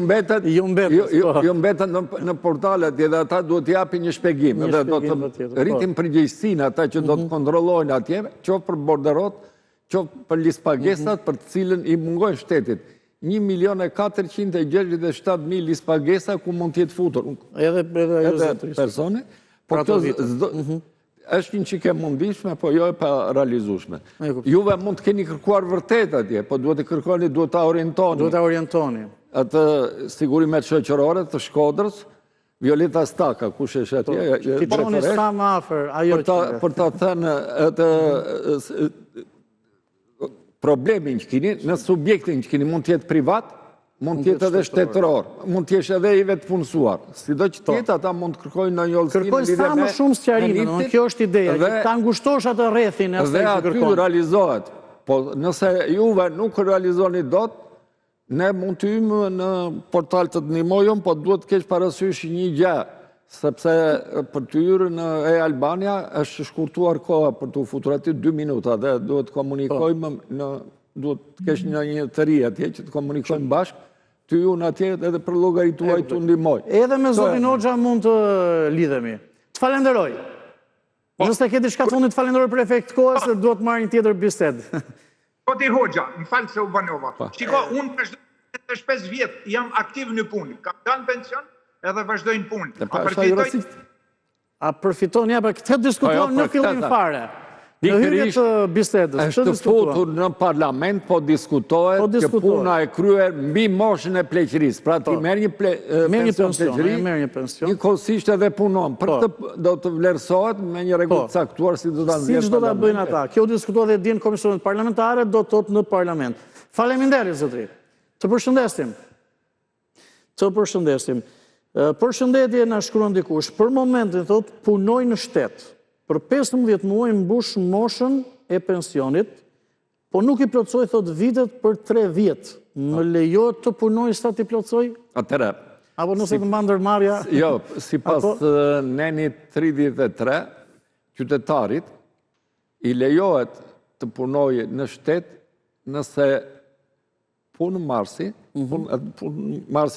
mbeten në portale atje dhe ata duhet të japin një shpjegim, dhe do të rritin përgjegjësinë ata që do të kontrollojnë atje, qoftë për borderot, qoftë për lispagesat për të cilën i mungojnë shtetit. 1.467.000 lispagesa ku mund t'jetë futur. Edhe personi. Po kjo është një çike mundishme, po jo e pa realizueshme. Juve mund të keni kërkuar vërtet atje, po duhet të kërkoni, duhet ta orientoni. Duhet ta orientoni. Atë sigurimet shoqërore të Shkodrës, Violeta Staka, kush është atje? Fitoni sa më afër, ajo për ta thënë atë problemin që keni, në subjektin që keni mund të jetë privat, mund të jetë edhe shtetëror, mund të jesh edhe i vetë punësuar. Sido që tjetë, ata mund të kërkojnë në një olësinë kërkojnë sa më shumë sqarime, kjo është ideja, që ta ngushtosh atë rrethin e asaj që kërkon. Dhe aty realizohet. Po nëse juve nuk realizoni dot, Ne mund të hymë në portal të ndihmojmë, po duhet të kesh parasysh një gjë, sepse për të hyrë në e-Albania është shkurtuar koha për të futur aty 2 minuta dhe duhet të komunikojmë duhet të kesh një të ri atje që të komunikojmë bashkë, të ju në atje edhe për llogarituaj të ndihmoj. Edhe me zotin Hoxha mund të lidhemi. Të falenderoj. Nëse ke diçka të fundit, falenderoj për efekt kohës, se duhet marrë një tjetër bisedë. Zoti Hoxha, më falë se u banova. Shiko, unë për 25 vjetë jam aktiv në punë. Kam dalë pension edhe vazhdojnë punë. A përfiton, ja, për këtë diskutuar në fillim fare. Në hyrje të bisedës. Është futur në parlament, po diskutohet që puna e kryer mbi moshën e pleqërisë. Pra ti merr një pension pleqëri, një kohësisht edhe punon. Për këtë do të vlerësohet me një rregull të caktuar si do ta nxjerrë. Siç do ta bëjnë ata. Kjo diskutohet edhe në komisionet parlamentare, do të thotë në parlament. Faleminderit zotëri. Të përshëndesim. Përshëndetje na shkruan dikush. Për momentin thotë punoj në shtet. Për 15 muaj mbush moshën e pensionit, po nuk i plotsoj, thot, vitet për 3 vjetë. Më lejohet të punoj sa t'i plotsoj? Atëre. Apo nëse të mba ndërmarrja? Jo, si pas nenit 33, qytetarit, i lejohet të punoj në shtet nëse punë marsi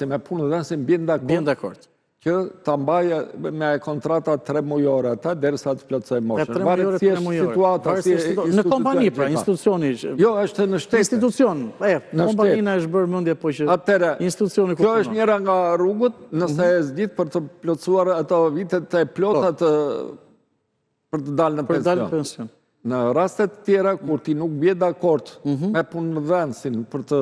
me punë dhe nëse mbjen dakord. Që të mbaje me kontrata 3 mujore ata, derisa të plotsoj moshën. Varet si është situata, në kompani, pra, institucioni. Jo, është në shtetë. Institucion, kompanina është bërë mëndje, po që institucioni ku kjo është njëra nga rrugët, nëse e zgjidh për të plotsuar ato vitet e plotat për të dalë në pension. Në rastet tjera, kur ti nuk bje dakord me punëdhënësin për të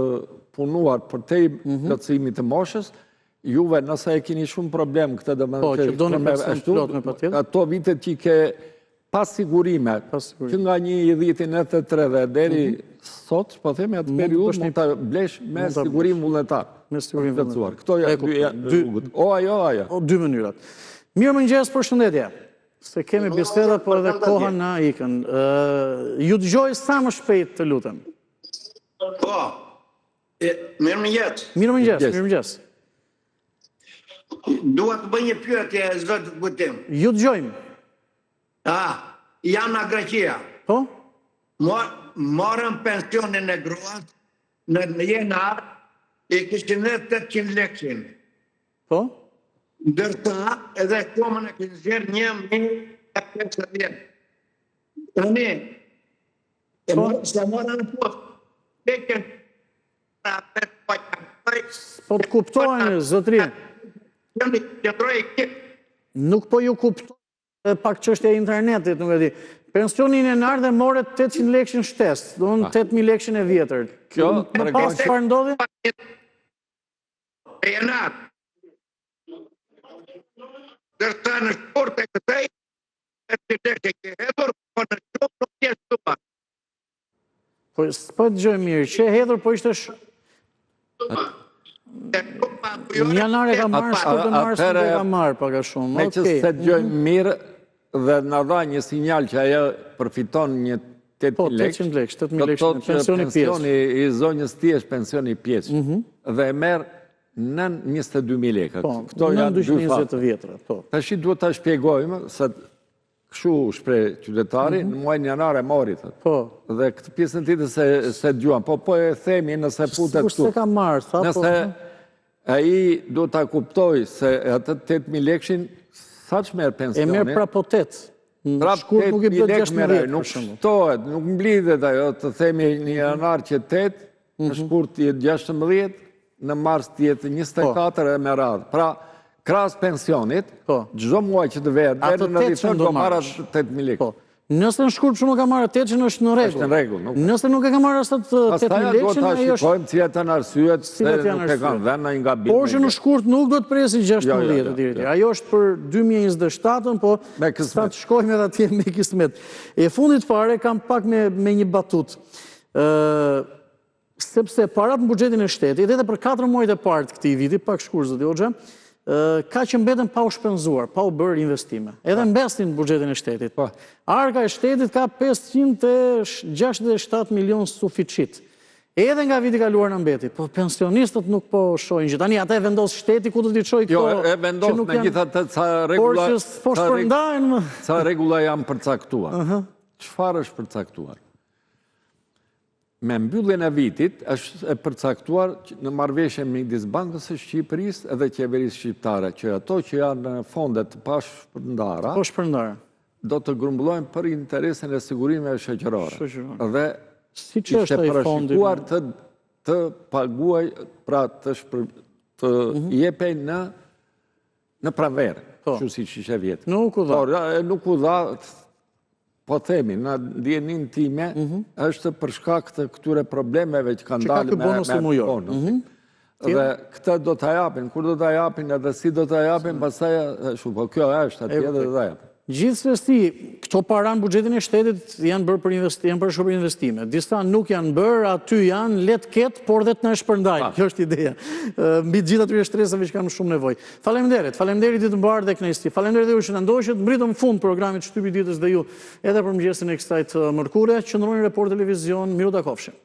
punuar për te plotësimit të moshës, juve, nëse e kini shumë problem këtë dhe ato vitet që i ke pas sigurime, që nga 1993 dhe deri sot, po theme atë periud, mund të blesh me sigurim vullnetar. Këto janë dy rrugët. O ajo. 2 mënyrat. Mirë mëngjes, përshëndetje. Se kemi biseda, po edhe koha na ikën. Ju dëgjoj sa më shpejt, të lutem. Po, mirë mëngjes. Mirë mëngjes. Dua të bëj një pyetje, zot Gutim. Ju dëgjojmë. Jam nga Greqia. Po? Morëm pensionin e gruas në janar, i kishin 800 lekë. Po? Ndërsa edhe komën e kishin zjerë 1.050. Tani, se morën në postë, po të kuptojnë, zotri. Nuk po ju kuptojnë pak çështja e internetit, nuk e di. Pensionin e nar dhe more 800 lekë në shtesë, do në 8.000 lekë e vjetër. Në pas çfarë ndodhi? E janar. Dërsa në shkurt e këtej, e të lekë ke hedhur, po në shumë nuk jesë të pak. Po të gjë mirë, që hedhur, po ishte Në janar e ka marrë, shkurt e marrë, së të ka marrë, paka shumë. Me që se të gjojmë mirë dhe në dha një sinjal që ajo përfiton një 8.000 lekë, të thotë që pensioni i zonjës ti është pensioni pjesë, dhe e merë nën 22.000 lekë. Këto janë 220 vjetra. Të shi duhet të shpjegojmë, se këshu shprej qytetari, në muajnë janar e morit. Dhe këtë pjesën ti të se djuan, po e themi nëse putet këtu. Nëse a i do të kuptoj se atë 8.000 lekshin, sa që merë pensionin? E merë prapo 8. Prap 8.000 lekë merë, nuk shtohet, nuk mblidhet ajo, të themi një janar që 8, në shkurt jetë 16, në mars jetë 24 e me radhë. Pra, kras pensionit, gjdo muaj që të verë, dhe në ditën do marrë 8.000 lekë. Nëse në shkurt shumë ka marrë 800, është në regull. Nëse nuk e ka marrë asat 8.000 lekë, do të shikojmë cilat janë arsyet, se nuk e kanë dhe në nga bitë. Por që në shkurt nuk do të presi 16. Ajo është për 2027, po sa të shkojmë edhe atje me kismet. E fundit fare, kam pak me një batut. Sepse parat në buxhetin e shtetit, edhe për 4 muajt e partë këti viti, pak shkur zëti Hoxha, ka që mbeten pa u shpenzuar, pa u bërë investime. Edhe mbestin në buxhetin e shtetit. Arka e shtetit ka 567 milion suficit. Edhe nga viti kaluar në mbeti, po pensionistët nuk po shojnë që tani ata e vendos shteti ku do t'i çojë këto. Jo, e vendos me gjithatë ca rregulla. Po shpërndajnë më. Ca rregulla janë përcaktuar. Çfarë është përcaktuar? Me mbylljen e vitit është e përcaktuar në marrëveshje midis Bankës së Shqipërisë edhe qeverisë shqiptare që ato që janë në fondet pashpërndara do të grumbullojnë për interesin e sigurimeve shoqërore. Dhe ishte parashikuar të paguaj, pra të jepej në pranverë, kështu siç ishte vjet. Nuk u dha, po themi, në ndjenin time, është për shkak të këtyre problemeve që kanë dalë me bonusin. Dhe këtë do të japin, kur do të japin, edhe si do të japin, pastaj po kjo është atje dhe do të japin. Gjithsesi, këto para në buxhetin e shtetit janë bërë për investime. Disa nuk janë bërë, aty janë let ketë, por dhe të në shpërndajnë. Kjo është ideja. Mbi gjithë atyre shtresave që kanë shumë nevojë. Faleminderit ditë mbarë dhe kënaqësi. Faleminderit edhe ju që na ndoqët. Mbritëm në fund programit Shtypi i ditës dhe ju edhe për mëngjesin e kësaj të mërkure. Qëndroni Report Televizion, miru takofshim.